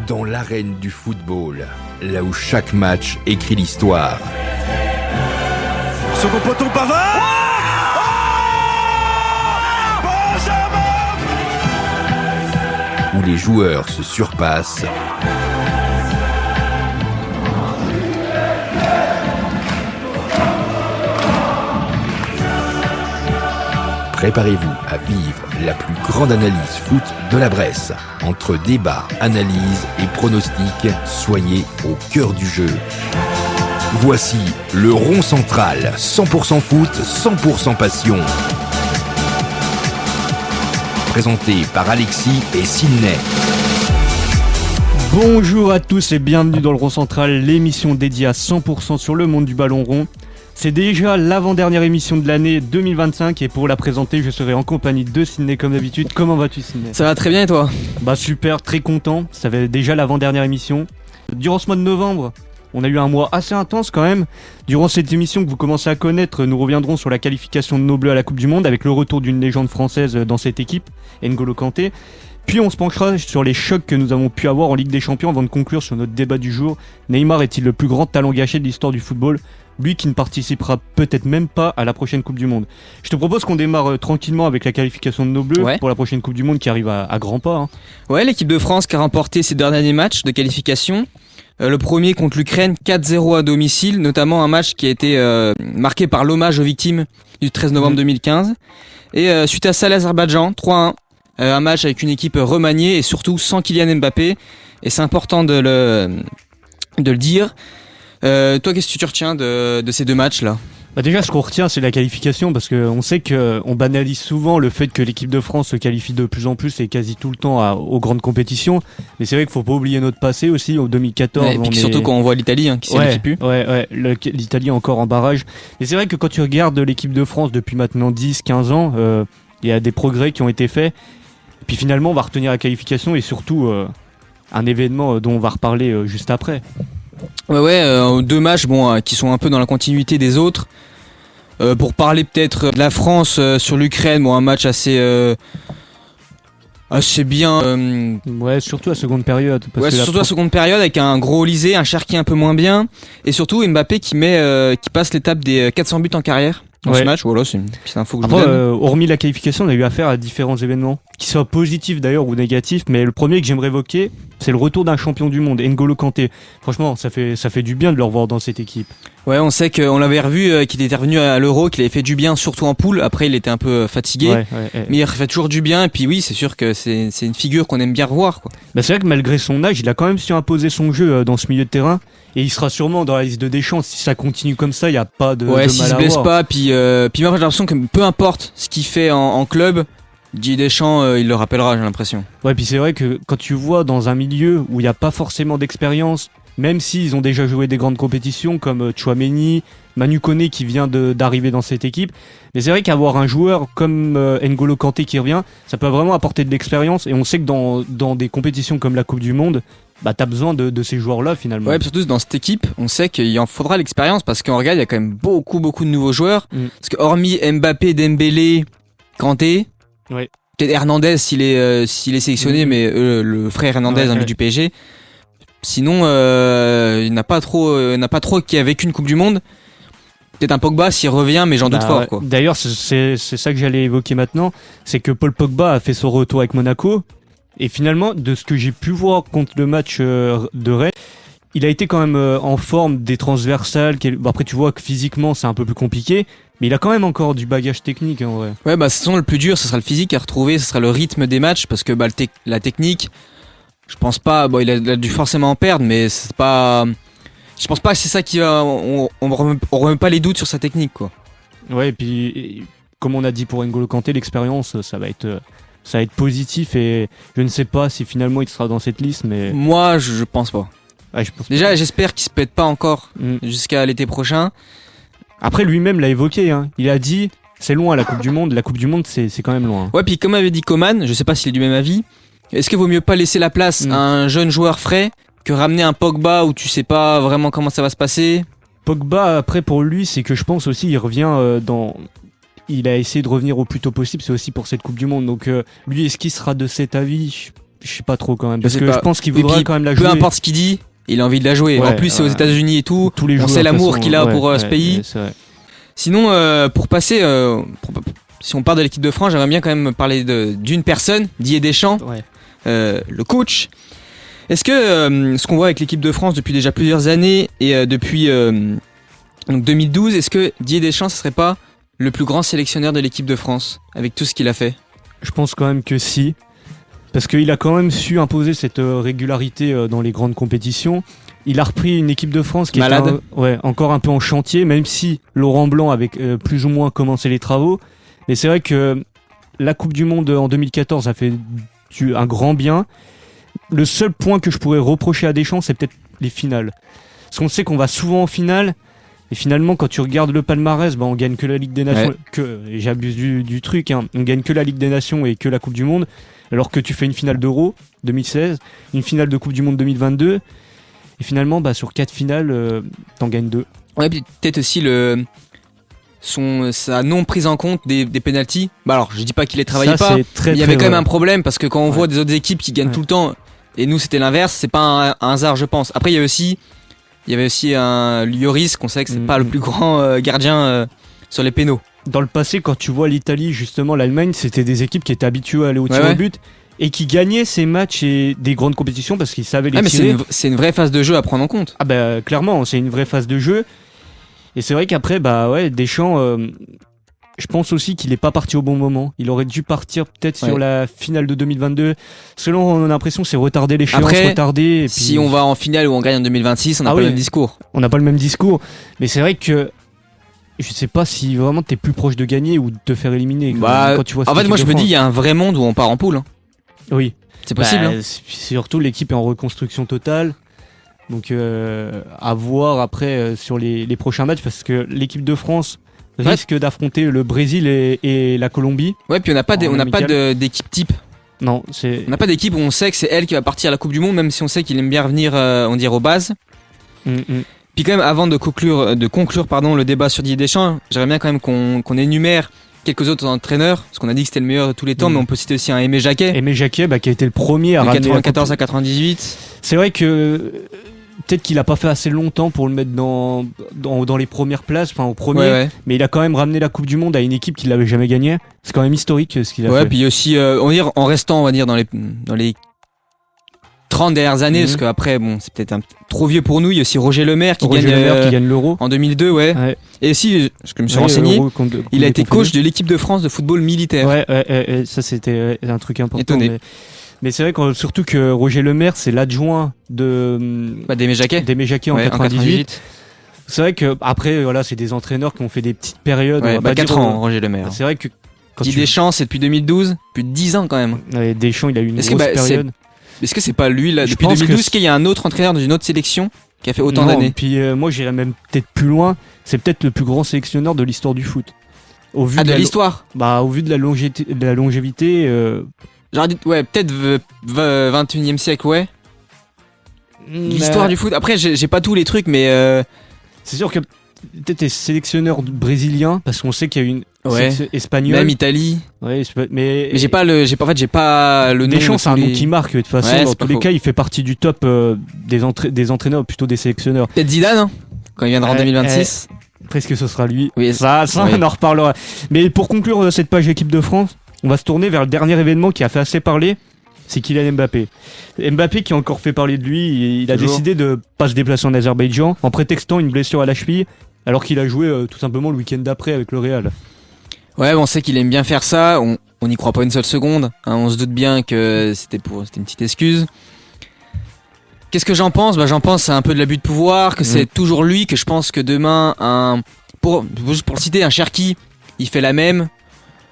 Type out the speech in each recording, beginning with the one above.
dans l'arène du football, là où chaque match écrit l'histoire. Second poteau, Pavard. Où les joueurs se surpassent. Préparez-vous à vivre la plus grande analyse foot de la Bresse. Entre débat, analyse et pronostic, soyez au cœur du jeu. Voici le Rond Central, 100% foot, 100% passion. Présenté par Alexis et Sidney. Bonjour à tous et bienvenue dans le Rond Central, l'émission dédiée à 100% sur le monde du ballon rond. C'est déjà l'avant-dernière émission de l'année 2025 et pour la présenter, je serai en compagnie de Sidney comme d'habitude. Comment vas-tu, Sidney ? Ça va très bien et toi ? Bah super, très content, ça fait déjà l'avant-dernière émission. Durant ce mois de novembre, on a eu un mois assez intense quand même. Durant cette émission que vous commencez à connaître, nous reviendrons sur la qualification de nos Bleus à la Coupe du Monde avec le retour d'une légende française dans cette équipe, N'Golo Kanté. Puis on se penchera sur les chocs que nous avons pu avoir en Ligue des Champions avant de conclure sur notre débat du jour. Neymar est-il le plus grand talent gâché de l'histoire du football ? Lui qui ne participera peut-être même pas à la prochaine Coupe du Monde. Je te propose qu'on démarre tranquillement avec la qualification de nos Bleus pour la prochaine Coupe du Monde qui arrive à grands pas. Hein. Ouais, l'équipe de France qui a remporté ses derniers matchs de qualification. Le premier contre l'Ukraine, 4-0 à domicile, notamment un match qui a été marqué par l'hommage aux victimes du 13 novembre 2015. Et suite à ça, l'Azerbaïdjan, 3-1. Un match avec une équipe remaniée et surtout sans Kylian Mbappé. Et c'est important de le dire. Toi, qu'est-ce que tu retiens de ces deux matchs-là ? Bah déjà, ce qu'on retient, c'est la qualification, parce qu'on sait qu'on banalise souvent le fait que l'équipe de France se qualifie de plus en plus et quasi tout le temps aux grandes compétitions. Mais c'est vrai qu'il faut pas oublier notre passé aussi, en 2014. Ouais, et puis surtout quand on voit l'Italie, qui s'est qualifiée plus. Ouais, l'Italie encore en barrage. Mais c'est vrai que quand tu regardes l'équipe de France depuis maintenant 10-15 ans, il y a des progrès qui ont été faits. Et puis finalement, on va retenir la qualification et surtout un événement dont on va reparler juste après. Deux matchs qui sont un peu dans la continuité des autres. Pour parler peut-être de la France sur l'Ukraine, un match assez bien. Surtout à seconde période. Surtout à seconde période avec un gros Olysée, un Cherki un peu moins bien, et surtout Mbappé qui passe l'étape des 400 buts en carrière. Dans ce match, voilà, c'est une petite info que je vous donne. Hormis la qualification, on a eu affaire à différents événements, qui soient positifs d'ailleurs ou négatifs, mais le premier que j'aimerais évoquer, c'est le retour d'un champion du monde, N'Golo Kanté. Franchement, ça fait du bien de le revoir dans cette équipe. Ouais, on sait qu'on l'avait revu, qu'il était revenu à l'Euro, qu'il avait fait du bien, surtout en poule. Après, il était un peu fatigué, mais il fait toujours du bien. Et puis oui, c'est sûr que c'est une figure qu'on aime bien revoir, quoi. Bah, c'est vrai que malgré son âge, il a quand même su imposer son jeu dans ce milieu de terrain. Et il sera sûrement dans la liste de Deschamps. Si ça continue comme ça, il n'y a pas de mal à voir. S'il se blesse pas, puis moi j'ai l'impression que peu importe ce qu'il fait en club, Didier Deschamps, il le rappellera, j'ai l'impression. Ouais, puis c'est vrai que quand tu vois dans un milieu où il n'y a pas forcément d'expérience, même s'ils ont déjà joué des grandes compétitions comme Tchouaméni, Manu Koné qui vient d'arriver dans cette équipe, mais c'est vrai qu'avoir un joueur comme N'Golo Kanté qui revient, ça peut vraiment apporter de l'expérience. Et on sait que dans des compétitions comme la Coupe du Monde, t'as besoin de ces joueurs-là finalement. Ouais, surtout dans cette équipe, on sait qu'il en faudra l'expérience parce qu'on regarde, il y a quand même beaucoup de nouveaux joueurs. Parce que hormis Mbappé, Dembélé, Kanté, peut-être Hernandez s'il est sélectionné, mais le frère Hernandez du PSG. Sinon, il n'y en a pas trop qui a vécu une Coupe du Monde. Peut-être un Pogba s'il revient, mais j'en doute fort, quoi. D'ailleurs, c'est ça que j'allais évoquer maintenant, c'est que Paul Pogba a fait son retour avec Monaco. Et finalement, de ce que j'ai pu voir contre le match de Rennes, il a été quand même en forme des transversales. Après, tu vois que physiquement, c'est un peu plus compliqué, mais il a quand même encore du bagage technique en vrai. Ouais, de toute façon, le plus dur, ce sera le physique à retrouver, ce sera le rythme des matchs, parce que la technique, je pense pas, il a dû forcément en perdre, mais c'est pas. Je pense pas que c'est ça qui va. On remet pas les doutes sur sa technique, quoi. Ouais, et puis, comme on a dit pour N'Golo Kanté, l'expérience, ça va être positif et je ne sais pas si finalement il sera dans cette liste, mais... Moi, je pense pas. Ouais, je pense déjà, pas. J'espère qu'il se pète pas encore jusqu'à l'été prochain. Après, lui-même l'a évoqué, hein. Il a dit, c'est loin la Coupe du Monde, c'est quand même loin. Ouais, puis comme avait dit Coman, je sais pas s'il est du même avis, est-ce qu'il vaut mieux pas laisser la place à un jeune joueur frais que ramener un Pogba où tu sais pas vraiment comment ça va se passer ? Pogba, après, pour lui, c'est que je pense aussi, il revient il a essayé de revenir au plus tôt possible, c'est aussi pour cette Coupe du Monde. Donc lui, est-ce qu'il sera de cet avis ? Je sais pas trop quand même, Je parce sais que pas. je pense qu'il Et voudra puis, quand même la peu jouer. importe ce qu'il dit, il a envie de la jouer. Ouais, En plus, c'est aux ouais. États-Unis et tout. Tous les On joueurs, sait de toute l'amour façon, qu'il a pour ce ouais, pays. ouais, c'est vrai. Sinon, pour passer, si on parle de l'équipe de France, j'aimerais bien quand même parler d'une personne, Didier Deschamps, Ouais. le coach. Est-ce que ce qu'on voit avec l'équipe de France depuis déjà plusieurs années et depuis donc 2012, est-ce que Didier Deschamps, ce serait pas le plus grand sélectionneur de l'équipe de France avec tout ce qu'il a fait? Je pense quand même que si. Parce qu'il a quand même su imposer cette régularité dans les grandes compétitions. Il a repris une équipe de France qui Malade. était encore un peu en chantier, même si Laurent Blanc avait plus ou moins commencé les travaux. Mais c'est vrai que la Coupe du Monde en 2014 a fait un grand bien. Le seul point que je pourrais reprocher à Deschamps, c'est peut-être les finales. Parce qu'on sait qu'on va souvent en finale. Et finalement, quand tu regardes le palmarès, on gagne que la Ligue des Nations. Et j'abuse du truc, hein, on gagne que la Ligue des Nations et que la Coupe du Monde. Alors que tu fais une finale d'Euro 2016, une finale de Coupe du Monde 2022. Et finalement, sur 4 finales, t'en gagnes 2. Ouais, puis peut-être aussi sa non prise en compte des pénaltys. Alors, je dis pas qu'il les travaillait Ça, pas, c'est très, mais il y avait très quand même vrai. un problème parce que quand on Ouais. voit des autres équipes qui gagnent Ouais. tout le temps et nous c'était l'inverse, c'est pas un hasard, je pense. Après, il y avait aussi un Lloris qu'on sait que c'est pas le plus grand gardien sur les pénaux. Dans le passé, quand tu vois l'Italie, justement, l'Allemagne, c'était des équipes qui étaient habituées à aller au tir Ouais. au but et qui gagnaient ces matchs et des grandes compétitions parce qu'ils savaient les Ah, mais tirer. c'est une vraie phase de jeu à prendre en compte. Ah clairement, c'est une vraie phase de jeu. Et c'est vrai qu'après, Deschamps, je pense aussi qu'il n'est pas parti au bon moment. Il aurait dû partir peut-être sur Ouais. la finale de 2022. Selon on a l'impression, c'est retarder l'échéance, Après, retarder. Et Si puis, on va en finale ou on gagne en 2026, on n'a Ah pas oui. le même discours. on n'a pas le même discours. Mais c'est vrai que je sais pas si vraiment t'es plus proche de gagner ou de te faire éliminer. Quand tu vois En cette fait, moi je équipe me de dis, il France. y a un vrai monde où on part en poule. Hein. Oui. C'est possible. Hein. Surtout l'équipe est en reconstruction totale. Donc à voir après sur les prochains matchs parce que l'équipe de France risque d'affronter le Brésil et la Colombie. Ouais, puis on n'a pas amical. d'équipe type. Non, c'est On n'a pas d'équipe où on sait que c'est elle qui va partir à la Coupe du Monde, même si on sait qu'il aime bien revenir, on dirait aux bases. Puis quand même, avant de conclure le débat sur Didier Deschamps, j'aimerais bien quand même qu'on énumère quelques autres entraîneurs, parce qu'on a dit que c'était le meilleur de tous les temps, mais on peut citer aussi un Aimé Jacquet, Aimé Jacquet qui a été le premier à de ramener la 94 coupe. à 98. C'est vrai que peut-être qu'il a pas fait assez longtemps pour le mettre dans les premières places, enfin au premier, Ouais. mais il a quand même ramené la Coupe du Monde à une équipe qui l'avait jamais gagnée. C'est quand même historique ce qu'il a Ouais, fait. puis aussi, on va dire, en restant, on va dire, dans les 30 dernières années, parce qu'après, bon, c'est peut-être trop vieux pour nous. Il y a aussi Roger Lemaire qui Gagne l'Euro. en 2002, ouais. Et aussi, je me suis renseigné, il a été coach de l'équipe de France de football militaire. Ouais, ça c'était un truc important. Étonné. Mais c'est vrai surtout que Roger Lemaire, c'est l'adjoint d'Aimé Jacquet. d'Aimé Jacquet en 98. C'est vrai que après, voilà, c'est des entraîneurs qui ont fait des petites périodes. Ouais, on va pas 4 dire, ans, Roger Lemaire. C'est vrai que quand Didier Deschamps, c'est depuis 2012, plus de 10 ans quand même. Deschamps, il a eu une Est-ce que, grosse période. Est-ce que c'est pas lui, là, Je depuis pense 2012, que qu'il y a un autre entraîneur dans une autre sélection qui a fait autant Non, d'années? Puis moi, j'irais même peut-être plus loin. C'est peut-être le plus grand sélectionneur de l'histoire du foot. Au vu De l'histoire? Au vu de la longévité. J'aurais dit, ouais, peut-être 21e siècle, ouais. L'histoire du foot. Après, j'ai pas tous les trucs, mais C'est sûr que peut-être les sélectionneurs brésiliens, parce qu'on sait qu'il y a une Ouais. espagnole. même Italie. Ouais, mais Mais j'ai pas le nom. Deschamps, de c'est un tous nom les- qui marque. De toute façon, Ouais, dans c'est pas tous les faux. cas, il fait partie du top des entraîneurs, plutôt des sélectionneurs. Peut-être Zidane, hein, quand il viendra en Ouais, 2026. Presque ce sera lui. Oui, Ça oui. on en reparlera. Mais pour conclure cette page équipe de France, on va se tourner vers le dernier événement qui a fait assez parler. C'est Kylian Mbappé. Mbappé qui a encore fait parler de lui, il a Toujours. décidé de pas se déplacer en Azerbaïdjan en prétextant une blessure à la cheville, alors qu'il a joué tout simplement le week-end d'après avec le Real. Ouais, on sait qu'il aime bien faire ça. On n'y croit pas une seule seconde. Hein, on se doute bien que c'était une petite excuse. Qu'est-ce que j'en pense? J'en pense c'est un peu de l'abus de pouvoir, que c'est toujours lui, que je pense que demain, juste pour le citer, un Cherki, il fait la même.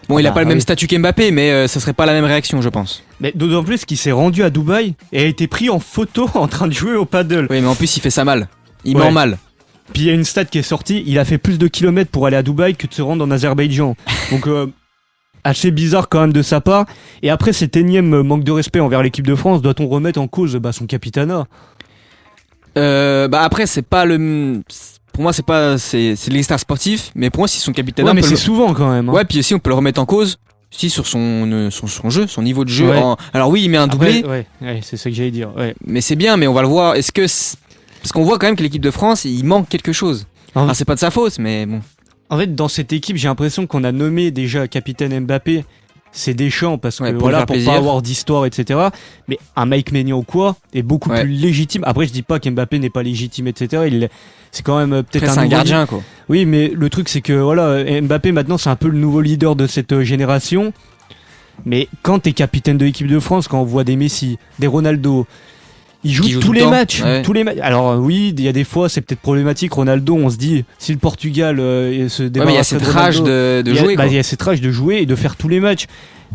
Bon, il a pas le même statut qu'Mbappé, mais ça serait pas la même réaction, je pense. Mais d'autant plus qu'il s'est rendu à Dubaï et a été pris en photo en train de jouer au paddle. Oui, mais en plus, il fait ça mal. Il Ouais. ment mal. Puis il y a une stat qui est sortie, il a fait plus de kilomètres pour aller à Dubaï que de se rendre en Azerbaïdjan. Donc assez bizarre quand même de sa part. Et après cet énième manque de respect envers l'équipe de France, doit-on remettre en cause son capitanat? Après, c'est pas le. Pour moi, c'est de l'extra sportif, mais pour moi, si son capitaine. Ouais, mais c'est souvent quand même. Hein. Ouais, puis aussi, on peut le remettre en cause Si, sur son jeu, son niveau de jeu. Ouais. Alors oui, il met un doublé, Après, ouais, c'est ça que j'allais dire. Ouais. mais c'est bien, mais on va le voir. Parce qu'on voit quand même que l'équipe de France, il manque quelque chose. Ah oui. Alors c'est pas de sa faute, mais bon. En fait, dans cette équipe, j'ai l'impression qu'on a nommé déjà capitaine Mbappé. C'est Deschamps parce que Ouais, pour voilà, faire pour plaisir. pas avoir d'histoire, etc. Mais un Mike Maignan ou quoi est beaucoup Ouais. plus légitime. Après, je dis pas qu'Mbappé n'est pas légitime, etc. C'est quand même peut-être Après, c'est un nouveau gardien, quoi. Oui, mais le truc c'est que voilà, Mbappé maintenant c'est un peu le nouveau leader de cette génération. Mais quand t'es capitaine de l'équipe de France, quand on voit des Messi, des Ronaldo, ils jouent Qui jouent tous tout le les temps. matchs, Ouais. tous les matchs. Alors oui, il y a des fois c'est peut-être problématique. Ronaldo, on se dit si le Portugal se Ouais, débarrasse mais il y a cette de rage Ronaldo, de jouer, quoi. il y a cette rage de jouer et de faire tous les matchs.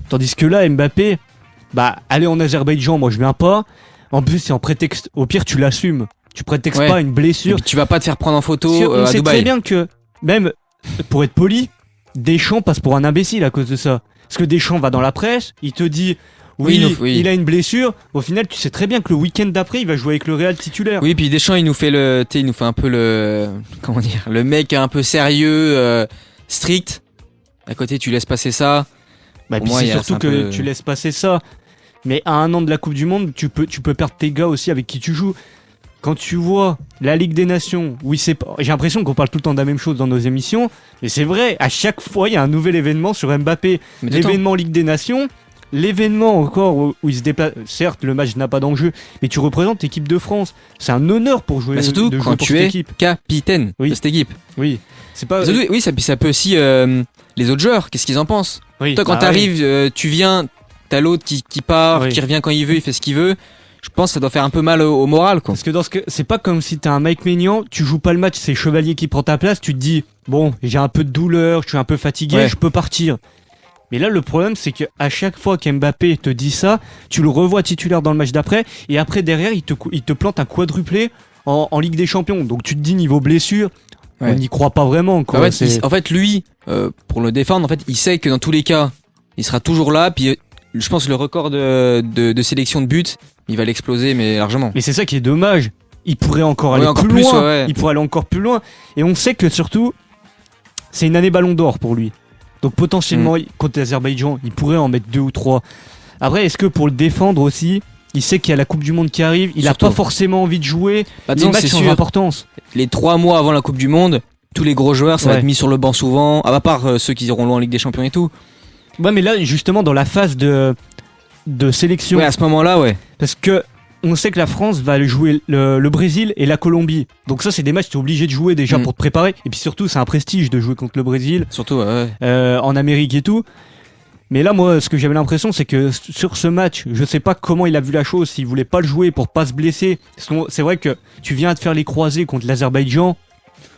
Tandis que là, Mbappé, aller en Azerbaïdjan, moi je viens pas. En plus, c'est en prétexte. Au pire, tu l'assumes. Tu prétextes Ouais. pas une Et blessure. puis, tu vas pas te faire prendre en Parce que photo on à sait très Dubaï. bien que, même pour être poli, Deschamps passe pour un imbécile à cause de ça. Parce que Deschamps va dans la presse, il te dit oui, il a une blessure. Au final, tu sais très bien que le week-end d'après, il va jouer avec le Real titulaire. Oui, puis Deschamps, il nous fait un peu comment dire, le mec un peu sérieux, strict. À côté, tu laisses passer ça. Bah, Pour puis moi, c'est il y a- surtout c'est un que peu- tu laisses passer ça. Mais à un an de la Coupe du Monde, tu peux perdre tes gars aussi avec qui tu joues. Quand tu vois la Ligue des Nations, oui, j'ai l'impression qu'on parle tout le temps de la même chose dans nos émissions, mais c'est vrai, à chaque fois, il y a un nouvel événement sur Mbappé. Mais tout le temps. L'événement Ligue des Nations, l'événement encore où il se déplace. Certes, le match n'a pas d'enjeu, mais tu représentes l'équipe de France. C'est un honneur pour jouer, Bah, surtout de jouer quand pour tu cette es équipe. capitaine Oui. de cette équipe. Oui, c'est pas. Surtout, oui, ça peut aussi les autres joueurs. Qu'est-ce qu'ils en pensent? Oui, Toi, quand bah t'arrives, tu viens, t'as l'autre qui part, Oui. qui revient quand il veut, il fait ce qu'il veut. Je pense que ça doit faire un peu mal au moral, quoi. Parce que c'est pas comme si t'es un Mike Maignan, tu joues pas le match, c'est Chevalier qui prend ta place, tu te dis bon, j'ai un peu de douleur, je suis un peu fatigué, Ouais. je peux partir. Mais là, le problème, c'est que à chaque fois qu'Mbappé te dit ça, tu le revois titulaire dans le match d'après, et après derrière, il te plante un quadruplé en Ligue des Champions. Donc tu te dis niveau blessure, Ouais. on n'y croit pas vraiment. Quoi. En fait, lui, pour le défendre, en fait, il sait que dans tous les cas, il sera toujours là. Puis, je pense que le record de sélection de buts, il va l'exploser, mais largement. Mais c'est ça qui est dommage. Il pourrait encore aller Ouais, encore plus plus, loin. ouais. Il pourrait aller encore plus loin. Et on sait que surtout, c'est une année Ballon d'Or pour lui. Donc potentiellement, contre l'Azerbaïdjan, il pourrait en mettre 2 ou 3. Après, est-ce que pour le défendre aussi, il sait qu'il y a la Coupe du Monde qui arrive, il a Surtout. pas forcément envie de jouer. Bah, Les disons, matchs c'est sont sûr. d'importance. Les 3 mois avant la Coupe du Monde, tous les gros joueurs, ça va Ouais. être mis sur le banc souvent. À part ceux qui iront loin en Ligue des Champions et tout. Ouais, mais là, justement, dans la phase de sélection, Ouais, à ce moment-là, ouais. parce que on sait que la France va jouer le Brésil et la Colombie. Donc ça, c'est des matchs que tu es obligé de jouer déjà pour te préparer. Et puis surtout, c'est un prestige de jouer contre le Brésil. Surtout, ouais. En Amérique et tout. Mais là, moi, ce que j'avais l'impression, c'est que sur ce match, je sais pas comment il a vu la chose, s'il voulait pas le jouer pour pas se blesser. Parce que c'est vrai que tu viens de faire les croisés contre l'Azerbaïdjan.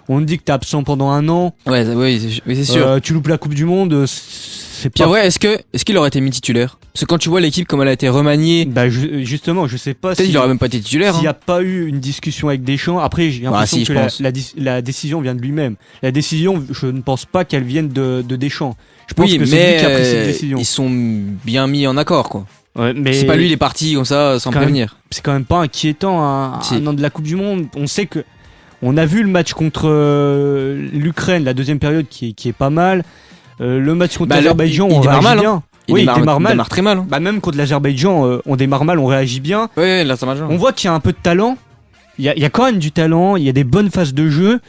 On te dit que t'es absent pendant un an. Ouais, oui, c'est sûr. Tu loupes la Coupe du Monde. C'est Puis pas. en vrai, est-ce qu'il aurait été mis titulaire? Parce que quand tu vois l'équipe comme elle a été remaniée, Bah, justement, je sais pas peut-être si. il aurait même pas été titulaire. S'il n'y Hein. a pas eu une discussion avec Deschamps, après j'ai l'impression si, que je pense. la décision vient de lui-même. La décision, je ne pense pas qu'elle vienne de Deschamps. Je pense Oui, que c'est lui mais qui a pris cette décision. ils sont bien mis en accord, quoi. Ouais, mais C'est pas lui, il est parti comme ça, sans Quand prévenir. c'est quand même pas inquiétant Si. un an de la Coupe du Monde. On sait que on a vu le match contre l'Ukraine, la deuxième période qui est pas mal. Le match contre Bah, l'Azerbaïdjan, il on démarre réagit mal, bien. Il Oui, il démarre, démarre mal. il démarre très mal. Hein. Bah, même contre l'Azerbaïdjan, on démarre mal, on réagit bien. Ouais, là, ça marche. On voit qu'il y a un peu de talent. Il y a quand même du talent, il y a des bonnes phases de jeu.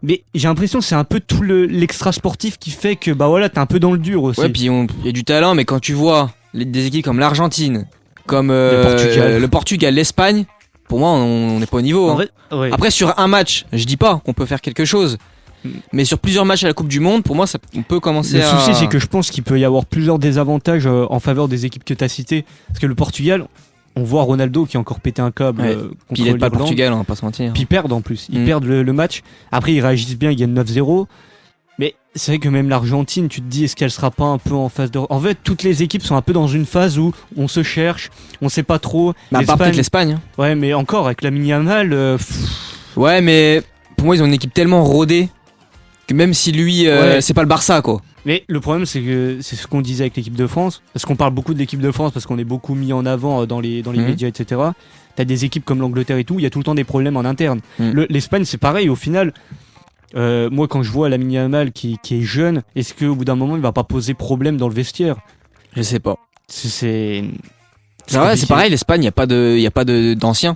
Mais j'ai l'impression que c'est un peu tout l'extra sportif qui fait que bah voilà, t'es un peu dans le dur aussi. Ouais, puis il y a du talent, mais quand tu vois des équipes comme l'Argentine, comme le Portugal, l'Espagne, pour moi, on n'est pas au niveau. En Hein. vrai, ouais. Après, sur un match, je dis pas qu'on peut faire quelque chose. Mais sur plusieurs matchs à la Coupe du Monde, pour moi, on peut commencer Le à. souci, c'est que je pense qu'il peut y avoir plusieurs désavantages en faveur des équipes que tu as citées. Parce que le Portugal, on voit Ronaldo qui a encore pété un câble Ouais. contre Puis il aide pas le l'Irlande. Portugal, on va pas se mentir. Puis ils perdent en plus. Ils Mm. perdent le match. Après, ils réagissent bien, ils gagnent 9-0. Mais c'est vrai que même l'Argentine, tu te dis, est-ce qu'elle sera pas un peu en phase de. En fait, toutes les équipes sont un peu dans une phase où on se cherche, on sait pas trop. Mais à part peut-être l'Espagne. Hein. Ouais, mais encore, avec la Yamal, Ouais, mais pour moi, ils ont une équipe tellement rodée que même si lui, Ouais. c'est pas le Barça, quoi. Mais le problème, c'est que c'est ce qu'on disait avec l'équipe de France. Parce qu'on parle beaucoup de l'équipe de France, parce qu'on est beaucoup mis en avant dans les Mhm. médias, etc. T'as des équipes comme l'Angleterre et tout, il y a tout le temps des problèmes en interne. Mhm. L'Espagne, c'est pareil, au final. Moi, quand je vois Lamine Yamal qui est jeune, est-ce qu'au bout d'un moment, il va pas poser problème dans le vestiaire? Je sais pas. C'est C'est pareil, l'Espagne, y a pas d'anciens.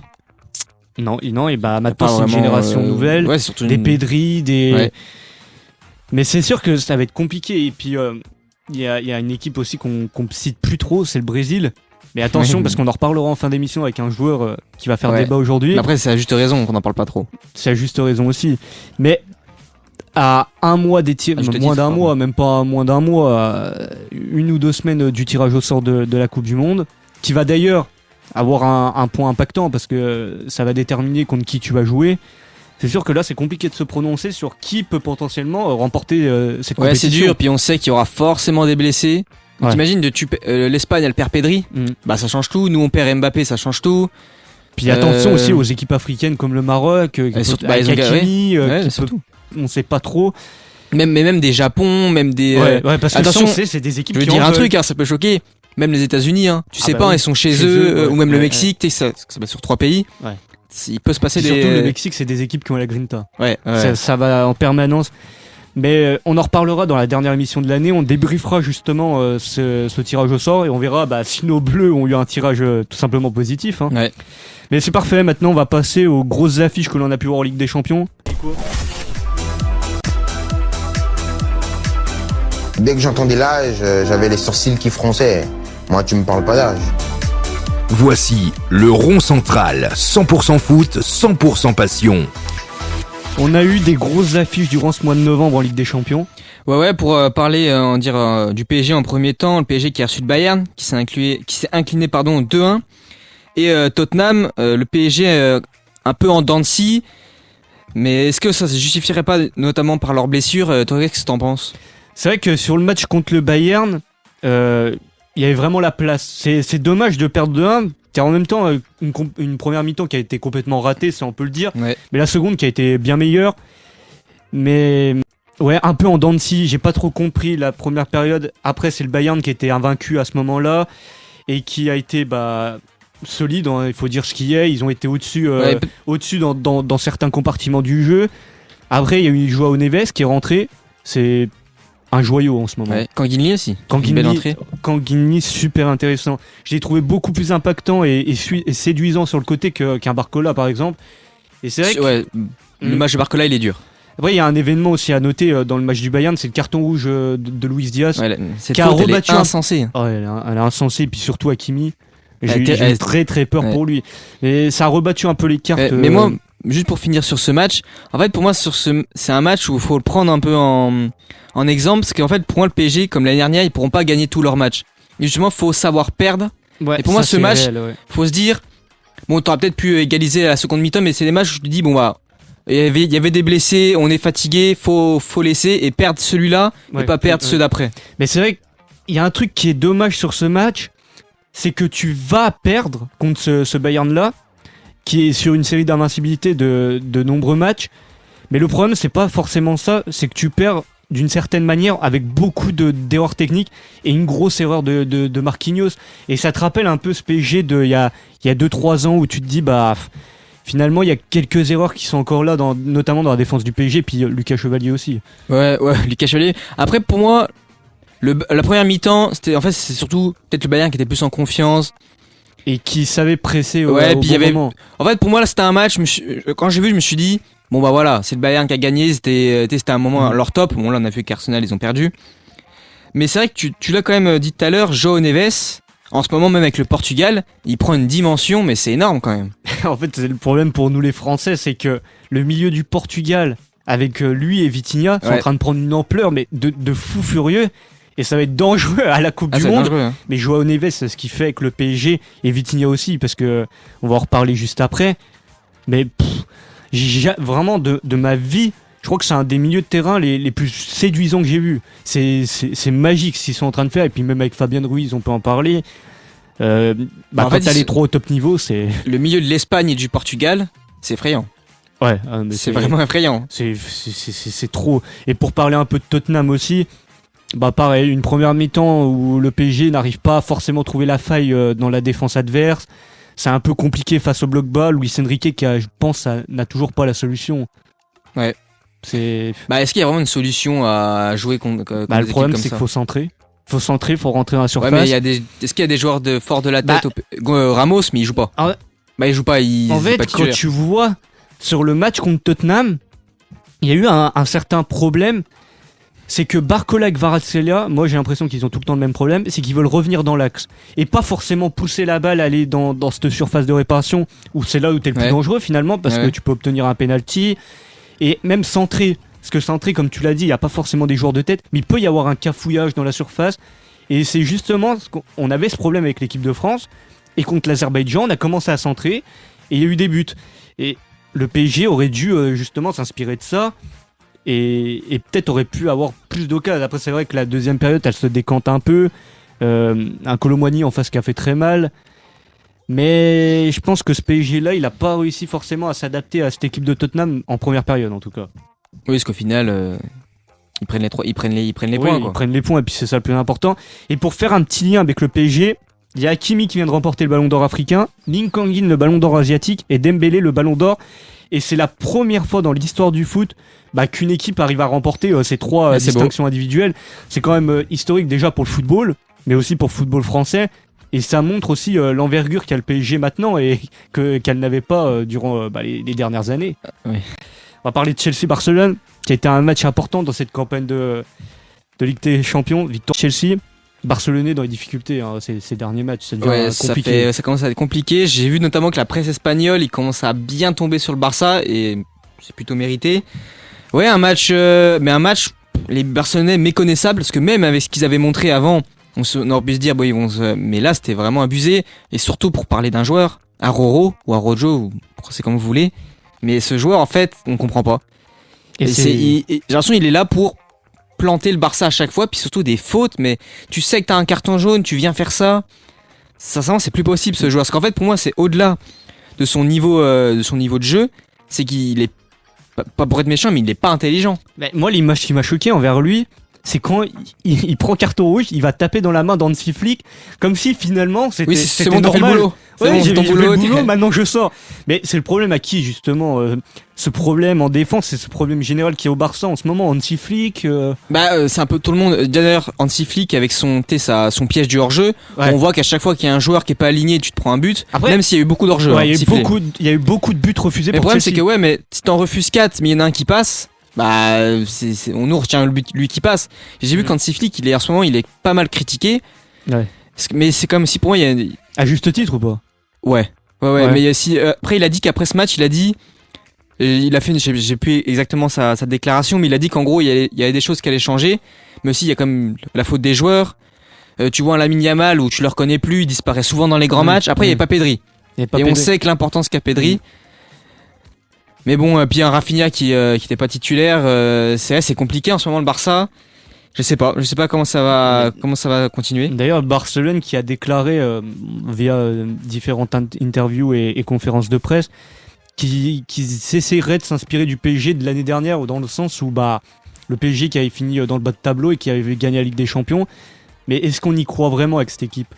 Non, et bah Pas maintenant c'est une vraiment, génération nouvelle, Ouais, surtout des Pedri, des. Ouais. Mais c'est sûr que ça va être compliqué. Et puis il y a une équipe aussi qu'on cite plus trop, c'est le Brésil. Mais attention, Oui. parce qu'on en reparlera en fin d'émission avec un joueur qui va faire Ouais. débat aujourd'hui. Mais après, c'est à juste raison qu'on en parle pas trop. C'est à juste raison aussi. Mais à un mois des tirs, À juste moins titre, d'un pardon. mois, même pas moins d'un mois, 1 ou 2 semaines du tirage au sort de la Coupe du Monde, qui va d'ailleurs avoir un point impactant parce que ça va déterminer contre qui tu vas jouer. C'est sûr que là, c'est compliqué de se prononcer sur qui peut potentiellement remporter cette Ouais, c'est compétition. dur. Puis on sait qu'il y aura forcément des blessés. Donc Ouais. T'imagines, l'Espagne, elle perd Pedri. Mm. Bah, ça change tout. Nous, on perd Mbappé, ça change tout. Puis attention Euh, aussi aux équipes africaines comme le Maroc, surtout, avec ils ont Hakimi, Ouais, qui peut- surtout. on sait pas trop. Même des Japon, même des. Ouais, parce que attention, ça, on sait, c'est des équipes Je veux qui dire en un veulent. truc, hein, ça peut choquer. Même les États-Unis, hein. Tu Ah sais bah pas, oui. ils sont chez Chez eux, eux, ou même ouais, le ouais. Mexique, tu sais, ça va sur 3 pays. Ouais. Il peut se passer Puis des. surtout le Mexique, c'est des équipes qui ont la grinta. Ouais, ouais. Ça va en permanence. Mais on en reparlera dans la dernière émission de l'année. On débriefera justement ce tirage au sort et on verra si nos bleus ont eu un tirage tout simplement positif. Hein. Ouais. Mais c'est parfait. Maintenant, on va passer aux grosses affiches que l'on a pu voir en Ligue des Champions. Dès que j'entendais l'âge, j'avais les sourcils qui fronçaient. Moi, tu me parles pas d'âge. Voici le rond central, 100% foot, 100% passion. On a eu des grosses affiches durant ce mois de novembre en Ligue des Champions. Ouais, pour parler du PSG en premier temps, le PSG qui a reçu le Bayern, qui s'est incliné 2-1, et Tottenham, le PSG un peu en dents de scie, mais est-ce que ça se justifierait pas notamment par leurs blessures? Toi, qu'est-ce que t'en penses? C'est vrai que sur le match contre le Bayern, il y avait vraiment la place. C'est dommage de perdre 2-1. Car en même temps, une première mi-temps qui a été complètement ratée, ça on peut le dire. Ouais. Mais la seconde qui a été bien meilleure. Mais ouais, un peu en dents de scie. J'ai pas trop compris la première période. Après, c'est le Bayern qui était invaincu à ce moment-là. Et qui a été solide, hein, il faut dire ce qu'il y a. Ils ont été au-dessus dans certains compartiments du jeu. Après, il y a eu Joao Neves qui est rentré. C'est un joyau en ce moment. Ouais. Kanguinli aussi. Une Kanguinli, belle entrée. Kanguinli, super intéressant. Je l'ai trouvé beaucoup plus impactant et séduisant sur le côté qu'un Barcola par exemple. Et c'est vrai que, Ouais, le match de Barcola, il est dur. après il y a un événement aussi à noter dans le match du Bayern, c'est le carton rouge de Luis Diaz. Ouais, cette Qui a faute, elle est rebattu insensée. Oh, elle est insensée, puis surtout Hakimi. J'ai Elle- eu très très peur ouais. pour lui. Et ça a rebattu un peu les cartes. Mais moi, juste pour finir sur ce match, en fait, pour moi, c'est un match où il faut le prendre un peu en exemple, parce qu'en fait, pour moi, le PSG, comme l'année dernière, ils pourront pas gagner tous leurs matchs. Et justement, faut savoir perdre. ouais, et pour moi, ça, ce c'est match, réel, ouais. Faut se dire, bon, t'aurais peut-être pu égaliser à la seconde mi-temps, mais c'est des matchs où je te dis, bon, il y avait des blessés, on est fatigué, faut laisser et perdre celui-là, Ouais, et pas perdre ouais. ceux d'après. Mais c'est vrai qu'il y a un truc qui est dommage sur ce match, c'est que tu vas perdre contre ce Bayern-là, qui est sur une série d'invincibilité de nombreux matchs. Mais le problème, c'est pas forcément ça, c'est que tu perds d'une certaine manière avec beaucoup d'erreurs techniques et une grosse erreur de Marquinhos. Et ça te rappelle un peu ce PSG il y a 2-3 ans où tu te dis, finalement, il y a quelques erreurs qui sont encore là, notamment dans la défense du PSG, puis Lucas Chevalier aussi. Ouais, Lucas Chevalier. Après, pour moi, la première mi-temps, c'est surtout peut-être le Bayern qui était plus en confiance. Et qui savait presser Ouais, au puis bon il y avait- moment. En fait, pour moi, là, c'était un match. Quand j'ai vu, je me suis dit, bon, voilà, c'est le Bayern qui a gagné. C'était un moment à leur top. Bon, là, on a vu qu'Arsenal, ils ont perdu. Mais c'est vrai que tu l'as quand même dit tout à l'heure, Joao Neves, en ce moment, même avec le Portugal, il prend une dimension, mais c'est énorme quand même. En fait, c'est le problème pour nous les Français, c'est que le milieu du Portugal, avec lui et Vitinha, sont en Ouais. train de prendre une ampleur, mais de fou furieux. Et ça va être dangereux à la Coupe Ah, du c'est Monde. dangereux, hein. Mais Joao Neves, c'est ce qu'il fait avec le PSG et Vitinha aussi, parce que on va en reparler juste après. Mais vraiment, de ma vie, je crois que c'est un des milieux de terrain les plus séduisants que j'ai vus. C'est magique ce qu'ils sont en train de faire. Et puis même avec Fabien Ruiz, on peut en parler. En Quand fait, t'as les trois au top niveau, c'est... Le milieu de l'Espagne et du Portugal, c'est effrayant. Ouais, C'est vraiment effrayant. C'est trop. Et pour parler un peu de Tottenham aussi, pareil, une première mi-temps où le PSG n'arrive pas à forcément trouver la faille dans la défense adverse. C'est un peu compliqué face au bloc bas. Luis Enrique, qui je pense, n'a toujours pas la solution. Ouais. Est-ce qu'il y a vraiment une solution à jouer contre Le des problème, équipes c'est comme qu'il ça? faut centrer, faut rentrer dans la surface. Ouais, mais est-ce qu'il y a des joueurs forts de la tête Ramos, mais il joue pas. Ah, Il joue pas, il en est fait, pas quand titulaire. tu vois sur le match contre Tottenham, il y a eu un certain problème. C'est que Barcola et Kvaratskhelia, moi j'ai l'impression qu'ils ont tout le temps le même problème, c'est qu'ils veulent revenir dans l'axe. Et pas forcément pousser la balle, aller dans cette surface de réparation, où c'est là où t'es le plus Ouais. dangereux finalement, parce Ouais. que tu peux obtenir un penalty. Et même centrer. Parce que centrer, comme tu l'as dit, il n'y a pas forcément des joueurs de tête, mais il peut y avoir un cafouillage dans la surface. Et c'est justement ce qu'on avait ce problème avec l'équipe de France. Et contre l'Azerbaïdjan, on a commencé à centrer, et il y a eu des buts. Et le PSG aurait dû justement s'inspirer de ça. Et peut-être aurait pu avoir plus d'occasions. Après, c'est vrai que la deuxième période, elle se décante un peu. Un Colomboigny en face qui a fait très mal. Mais je pense que ce PSG-là, il n'a pas réussi forcément à s'adapter à cette équipe de Tottenham en première période, en tout cas. Oui, parce qu'au final, ils prennent les Oui, points. ils Quoi. prennent les points, et puis c'est ça le plus important. Et pour faire un petit lien avec le PSG, il y a Hakimi qui vient de remporter le ballon d'or africain, Ling Kangin le ballon d'or asiatique, et Dembélé le ballon d'or. Et c'est la première fois dans l'histoire du foot qu'une équipe arrive à remporter ces trois Ouais, c'est distinctions individuelles. C'est quand même historique déjà pour le football, mais aussi pour le football français. Et ça montre aussi l'envergure qu'a le PSG maintenant et qu'elle n'avait pas durant les dernières années. Oui. On va parler de Chelsea-Barcelone, qui a été un match important dans cette campagne de Ligue des Champions. Victoire Chelsea, Barcelonais dans les difficultés ces derniers matchs. Ça devient Ouais, ça compliqué. commence à être compliqué. J'ai vu notamment que la presse espagnole, il commence à bien tomber sur le Barça et c'est plutôt mérité. Ouais, un match, les Barcelonais méconnaissables, parce que même avec ce qu'ils avaient montré avant, on aurait pu se dire, mais là c'était vraiment abusé. Et surtout pour parler d'un joueur, Aroro ou Arojo, ou c'est comme vous voulez. Mais ce joueur, en fait, on comprend pas. Et J'ai l'impression qu'il est là pour planter le Barça à chaque fois, puis surtout des fautes, mais tu sais que t'as un carton jaune, tu viens faire ça. Sincèrement, c'est plus possible ce joueur. Parce qu'en fait, pour moi, c'est au-delà de son niveau de jeu, c'est qu'il est pas pour être méchant, mais il est pas intelligent. Moi, l'image qui m'a choqué envers lui, c'est quand il prend carton rouge, il va taper dans la main d'Hansi Flick, comme si finalement c'était, Oui, c'est c'était bon, t'as fait le normal. boulot. C'est Ouais, bon, j'ai ton fait le boulot, boulot, maintenant je sors. Mais c'est le problème à qui justement ce problème en défense, c'est ce problème général qui est au Barça en ce moment. Hansi Flick, C'est un peu tout le monde. D'ailleurs, Hansi Flick avec son piège du hors-jeu, Ouais. on voit qu'à chaque fois qu'il y a un joueur qui est pas aligné, tu te prends un but. Après- même s'il y a eu beaucoup d'hors-jeu. ouais, il y a eu sifflés. il y a eu beaucoup de buts refusés Mais le pour problème, Chelsea. c'est que mais si t'en refuses 4, mais il y en a un qui passe, on nous retient lui qui passe. J'ai vu qu'Hansi Flick, en ce moment, il est pas mal critiqué. Ouais. Mais c'est comme si pour moi, À juste titre ou pas? Ouais. Ouais. Mais après, il a dit qu'après ce match, il a fait, j'ai plus exactement sa déclaration, mais il a dit qu'en gros, il y avait des choses qui allaient changer, mais aussi il y a comme la faute des joueurs. Tu vois un Lamine Yamal où tu le reconnais plus, il disparaît souvent dans les grands matchs. Après, il n'y avait pas Pedri. Il y avait pas Et on Pedri. sait que l'importance qu'a Pedri. Mais bon, puis un Rafinha qui était pas titulaire, c'est compliqué en ce moment le Barça. Je sais pas comment ça va continuer. D'ailleurs, Barcelone qui a déclaré via différentes interviews et conférences de presse qui essaierait de s'inspirer du PSG de l'année dernière, ou dans le sens où le PSG qui avait fini dans le bas de tableau et qui avait gagné la Ligue des Champions. Mais est-ce qu'on y croit vraiment avec cette équipe?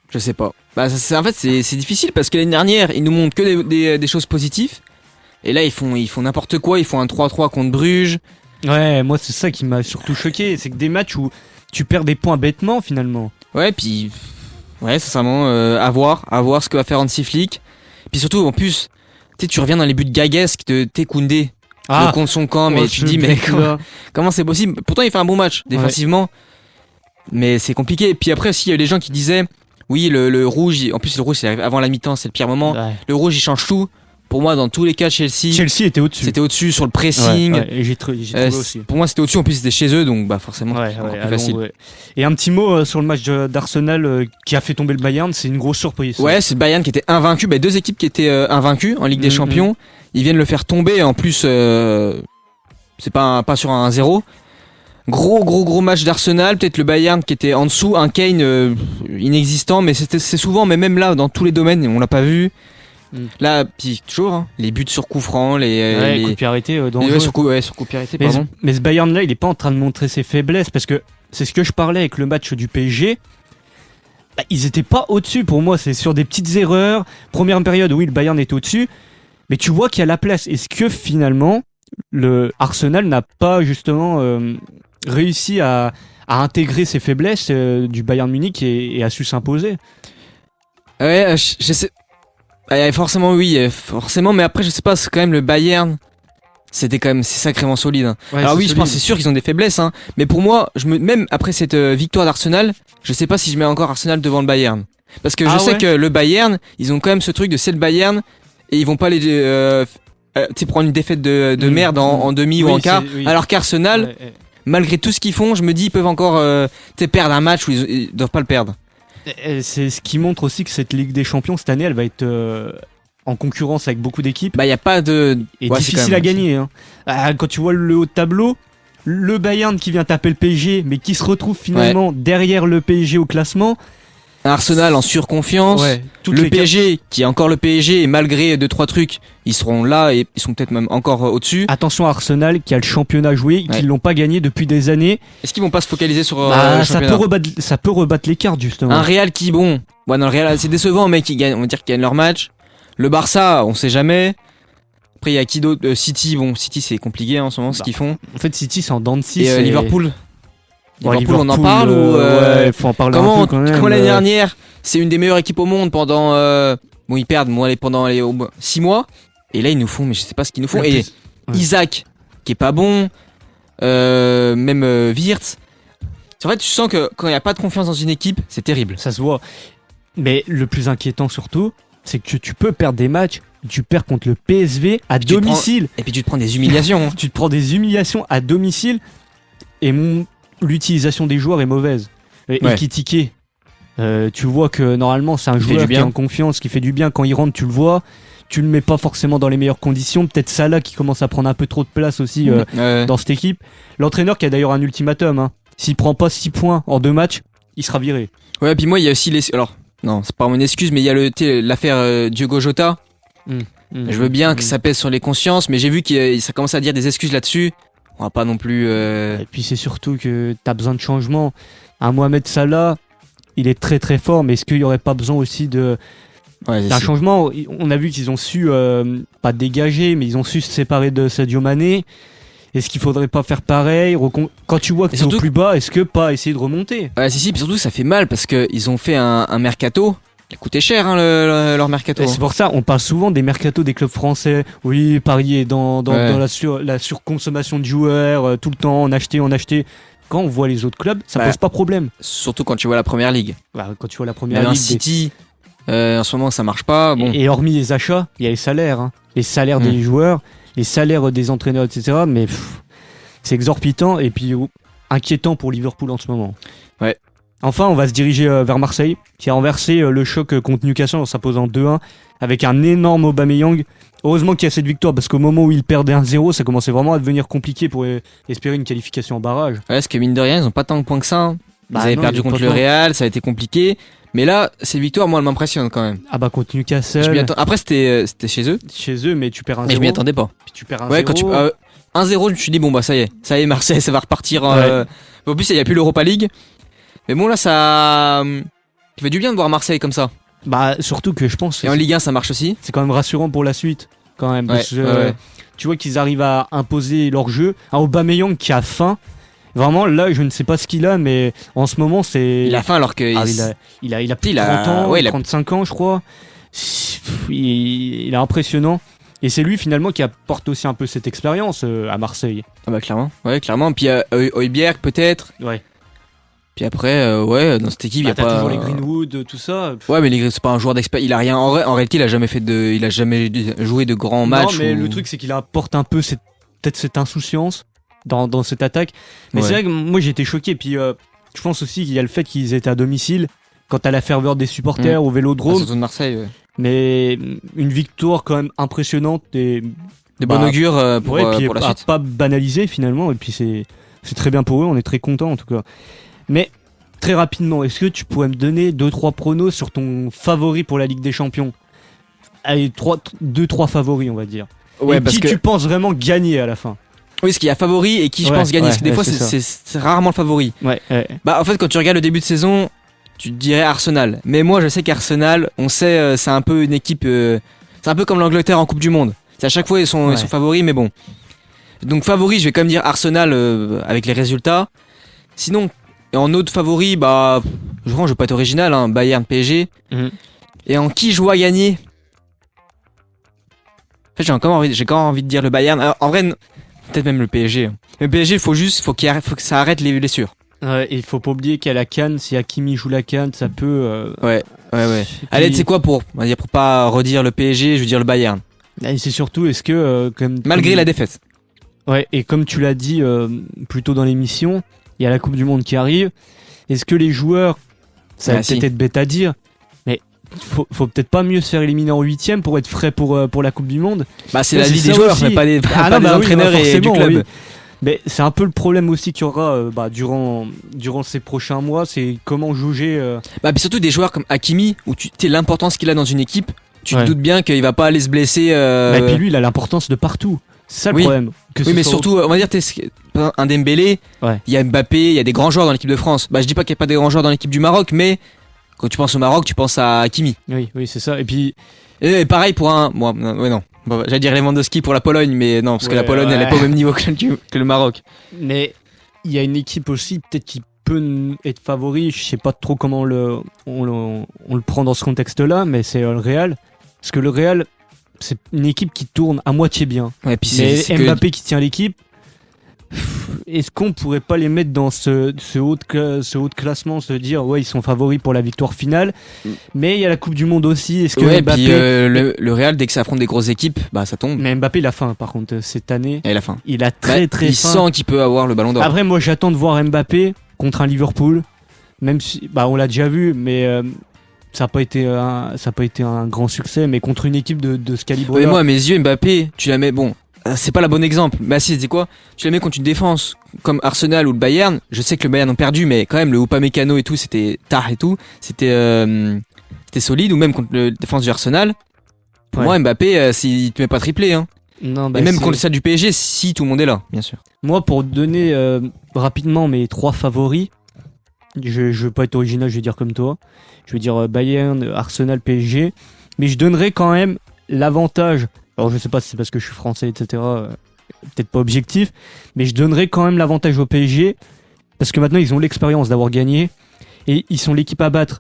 Je sais pas. En fait, c'est difficile parce que l'année dernière, ils nous montrent que des choses positives. Et là, ils font n'importe quoi. Ils font un 3-3 contre Bruges. Ouais, moi c'est ça qui m'a surtout choqué, c'est que des matchs où tu perds des points bêtement finalement. Ouais, puis sincèrement, à voir ce que va faire Hansi Flick. Puis surtout, en plus, tu reviens dans les buts gaguesques de Koundé contre son camp, mais tu te dis, mais comment c'est possible? Pourtant, il fait un bon match défensivement, mais c'est compliqué. Et puis après aussi, il y a eu des gens qui disaient, oui, le rouge, en plus le rouge, c'est avant la mi-temps, c'est le pire moment. Ouais. Le rouge, il change tout. Pour moi, dans tous les cas, Chelsea était au-dessus. c'était au-dessus sur le pressing. Ouais, et j'ai trouvé aussi. Pour moi, c'était au-dessus. En plus, c'était chez eux, donc forcément, c'est encore plus facile. Ouais. Et un petit mot sur le match d'Arsenal qui a fait tomber le Bayern, c'est une grosse surprise. Ouais, c'est le Bayern qui était invaincu. Deux équipes qui étaient invaincues en Ligue des Champions. Ils viennent le faire tomber. En plus, c'est pas sur un 1-0. Gros match d'Arsenal. Peut-être le Bayern qui était en dessous. Un Kane inexistant, mais c'est souvent, mais même là, dans tous les domaines, on l'a pas vu. Là, puis toujours, les buts sur coup franc, coup de pied arrêté dangereux. sur coup pied arrêté, pardon. Mais ce Bayern là, il est pas en train de montrer ses faiblesses parce que c'est ce que je parlais avec le match du PSG. Ils étaient pas au-dessus pour moi, c'est sur des petites erreurs. Première période, oui, le Bayern est au-dessus, mais tu vois qu'il y a la place. Est-ce que finalement, le Arsenal n'a pas justement réussi à intégrer ses faiblesses du Bayern Munich et a su s'imposer. Ouais, je sais. Forcément, oui, forcément, mais après, je sais pas, c'est quand même le Bayern. C'est sacrément solide. Hein. Ouais, alors oui, solide. je pense, c'est sûr qu'ils ont des faiblesses, hein. Mais pour moi, même après cette victoire d'Arsenal, je sais pas si je mets encore Arsenal devant le Bayern. Parce que je sais que le Bayern, ils ont quand même ce truc de c'est le Bayern et ils vont pas prendre une défaite de merde en demi ou en quart. Alors qu'Arsenal, malgré tout ce qu'ils font, je me dis ils peuvent encore perdre un match où ils doivent pas le perdre. C'est ce qui montre aussi que cette Ligue des Champions cette année, elle va être en concurrence avec beaucoup d'équipes. Bah, il y a pas de. Et difficile à gagner. Hein. Quand tu vois le haut de tableau, le Bayern qui vient taper le PSG, mais qui se retrouve finalement derrière le PSG au classement. Arsenal en surconfiance. Le PSG qui est encore le PSG et malgré 2-3 trucs, ils seront là et ils sont peut-être même encore au-dessus. Attention à Arsenal qui a le championnat joué, qui l'ont pas gagné depuis des années. Est-ce qu'ils vont pas se focaliser sur le championnat ? Ça peut rebattre les cartes justement. Un Real qui le Real c'est décevant mais qui gagne, on va dire qu'ils gagnent leur match. Le Barça, on sait jamais. Après il y a qui d'autre ? City, City c'est compliqué en ce moment ce qu'ils font. En fait City c'est en dents de scie. Et Liverpool. Liverpool, on en parle ou faut en parler un peu quand même. Comme l'année dernière, c'est une des meilleures équipes au monde pendant ils perdent pendant 6 mois et là ils nous font mais je sais pas ce qu'ils nous font et Isaac qui est pas bon même Wirtz. En fait, tu sens que quand il y a pas de confiance dans une équipe, c'est terrible. Ça se voit. Mais le plus inquiétant surtout, c'est que tu peux perdre des matchs, tu perds contre le PSV à domicile et puis tu te prends des humiliations. Tu te prends des humiliations à domicile et l'utilisation des joueurs est mauvaise. Ekitike, tu vois que normalement c'est un joueur qui est en confiance, qui fait du bien quand il rentre, tu le vois. Tu le mets pas forcément dans les meilleures conditions. Peut-être Salah qui commence à prendre un peu trop de place aussi dans cette équipe. L'entraîneur qui a d'ailleurs un ultimatum. Hein. S'il prend pas 6 points en 2 matchs, il sera viré. Ouais, puis moi il y a aussi alors non, c'est pas mon excuse, mais il y a l'affaire Diogo Jota. Je veux bien que ça pèse sur les consciences, mais j'ai vu que ça commence à dire des excuses là-dessus. On va pas non plus. Et puis c'est surtout que t'as besoin de changement. Un Mohamed Salah, il est très très fort, mais est-ce qu'il y aurait pas besoin aussi d'un changement ? On a vu qu'ils ont su pas dégager, mais ils ont su se séparer de Sadio Mané. Est-ce qu'il faudrait pas faire pareil ? Quand tu vois que c'est au plus bas, est-ce que pas essayer de remonter ? Ouais, si, puis surtout ça fait mal parce que ils ont fait un mercato. Il a coûté cher leur mercato. Et c'est pour ça on parle souvent des mercatos des clubs français. Oui, parier dans la surconsommation de joueurs, tout le temps en acheter. Quand on voit les autres clubs, ça pose pas problème. Surtout quand tu vois la première ligue. Quand tu vois la première ligue. City, en ce moment ça marche pas. Bon. Et hormis les achats, il y a les salaires. Hein. Les salaires des joueurs, les salaires des entraîneurs, etc. Mais c'est exorbitant et puis inquiétant pour Liverpool en ce moment. Ouais. Enfin, on va se diriger vers Marseille, qui a renversé le choc contre Newcastle en s'imposant 2-1 avec un énorme Aubameyang. Heureusement qu'il y a cette victoire parce qu'au moment où ils perdaient 1-0, ça commençait vraiment à devenir compliqué pour espérer une qualification en barrage. Ouais, parce que mine de rien, ils ont pas tant de points que ça. Hein. Ils avaient perdu contre le Real, ça a été compliqué. Mais là, cette victoire, moi, elle m'impressionne quand même. Ah bah contre Newcastle. Après, c'était chez eux. Chez eux, mais tu perds 1-0. Mais je m'y attendais pas. Puis tu perds 1-0. Ouais, quand 1-0, je me suis dit, bon bah ça y est, Marseille, ça va repartir. En plus, il y a plus l'Europa League. Mais bon, là, ça fait du bien de voir Marseille comme ça. Bah, surtout que je pense. Et en Ligue 1, ça marche aussi. C'est quand même rassurant pour la suite, quand même. Parce que, tu vois qu'ils arrivent à imposer leur jeu. Un Aubameyang qui a faim. Vraiment, là, je ne sais pas ce qu'il a, mais en ce moment, c'est. Il a faim alors que. Il a plus de 30 ans, 35 ans, je crois. Il est impressionnant. Et c'est lui, finalement, qui apporte aussi un peu cette expérience à Marseille. Ah bah, clairement. Ouais, clairement. Puis, Højbjerg, peut-être. Ouais. Puis après, dans cette équipe, il y a pas. Toujours les Greenwood, tout ça. Ouais, mais c'est pas un joueur d'expert. Il a rien. En réalité, il a jamais joué de grands matchs. Non, mais le truc, c'est qu'il apporte un peu peut-être cette insouciance dans cette attaque. Mais c'est vrai que moi, j'ai été choqué. Puis, je pense aussi qu'il y a le fait qu'ils étaient à domicile. Quant à la ferveur des supporters au Vélodrome. Surtout de Marseille. Mais une victoire quand même impressionnante et de bon augure pour la suite. Pas banalisé finalement. Et puis c'est très bien pour eux. On est très contents en tout cas. Mais très rapidement, est-ce que tu pourrais me donner 2-3 pronos sur ton favori pour la Ligue des Champions ? Allez, 2-3 favoris, on va dire. Ouais, et parce qui tu penses vraiment gagner à la fin ? Oui, parce qu'il y a favori et qui je pense gagner. Parce que des fois, c'est rarement le favori. Ouais. Bah, en fait, quand tu regardes le début de saison, tu te dirais Arsenal. Mais moi, je sais qu'Arsenal, on sait, c'est un peu une équipe. C'est un peu comme l'Angleterre en Coupe du Monde. C'est à chaque fois, ils sont favoris, mais bon. Donc favori, je vais quand même dire Arsenal avec les résultats. Sinon, en autre favori, bah, je vais pas être original, hein, Bayern, PSG. Et en qui je vois gagner? En fait, j'ai quand même envie de dire le Bayern. Alors, en vrai, peut-être même le PSG. Le PSG, faut que ça arrête les blessures. Et il faut pas oublier qu'à la CAN, si Hakimi joue la CAN, ça peut. Ouais. Allez, tu sais quoi, pour pas redire le PSG, je veux dire le Bayern. Et c'est surtout, est-ce que malgré la défaite. Ouais, et comme tu l'as dit plus tôt dans l'émission, il y a la Coupe du Monde qui arrive. Est-ce que les joueurs, ça va peut-être être bête à dire, mais faut peut-être pas mieux se faire éliminer en 8ème pour être frais pour la Coupe du Monde? Bah c'est la vie des joueurs, mais pas des entraîneurs et du club. Oui. Mais c'est un peu le problème aussi qu'il y aura durant ces prochains mois, c'est comment jauger. Bah puis surtout des joueurs comme Hakimi, où tu sais l'importance qu'il a dans une équipe, tu te doutes bien qu'il va pas aller se blesser. Et puis lui, il a l'importance de partout. C'est ça le problème. Oui, mais surtout, on va dire, un Dembélé, il y a Mbappé, il y a des grands joueurs dans l'équipe de France. Bah je dis pas qu'il y a pas des grands joueurs dans l'équipe du Maroc, mais quand tu penses au Maroc, tu penses à Hakimi. Oui, c'est ça. Et puis pareil pour non. Bon, j'allais dire Lewandowski pour la Pologne, mais non, parce que la Pologne, elle est pas au même niveau que le Maroc. Mais il y a une équipe aussi, peut-être qui peut être favori. Je sais pas trop comment on le prend dans ce contexte-là, mais c'est le Real. Parce que le Real, c'est une équipe qui tourne à moitié bien. Ouais, puis c'est Mbappé qui tient l'équipe. Est-ce qu'on pourrait pas les mettre dans ce haut de classement, se dire ouais ils sont favoris pour la victoire finale, mais il y a la Coupe du Monde aussi. Est-ce que Mbappé, puis, le Real, dès que ça affronte des grosses équipes, bah ça tombe. Mais Mbappé il a faim par contre cette année. Il a faim. Il a très il faim. Sent qu'il peut avoir le Ballon d'Or. Après moi j'attends de voir Mbappé contre un Liverpool, même si on l'a déjà vu, mais ça n'a pas été un grand succès, mais contre une équipe de ce calibre-là. Mais moi à mes yeux Mbappé, tu la mets c'est pas le bon exemple. Mais si, c'est quoi? Tu la mets contre une défense comme Arsenal ou le Bayern. Je sais que le Bayern ont perdu, mais quand même le Upamecano et tout, c'était tard et tout. C'était solide. Ou même contre la défense du Arsenal. Pour moi, Mbappé, s'il te met pas triplé, hein. Non, et même contre celle du PSG, si tout le monde est là, bien sûr. Moi, pour donner rapidement mes 3 favoris, je veux pas être original, je vais dire comme toi. Je vais dire Bayern, Arsenal, PSG. Mais je donnerai quand même l'avantage. Alors je sais pas si c'est parce que je suis français, etc. Peut-être pas objectif, mais je donnerais quand même l'avantage au PSG parce que maintenant ils ont l'expérience d'avoir gagné et ils sont l'équipe à battre.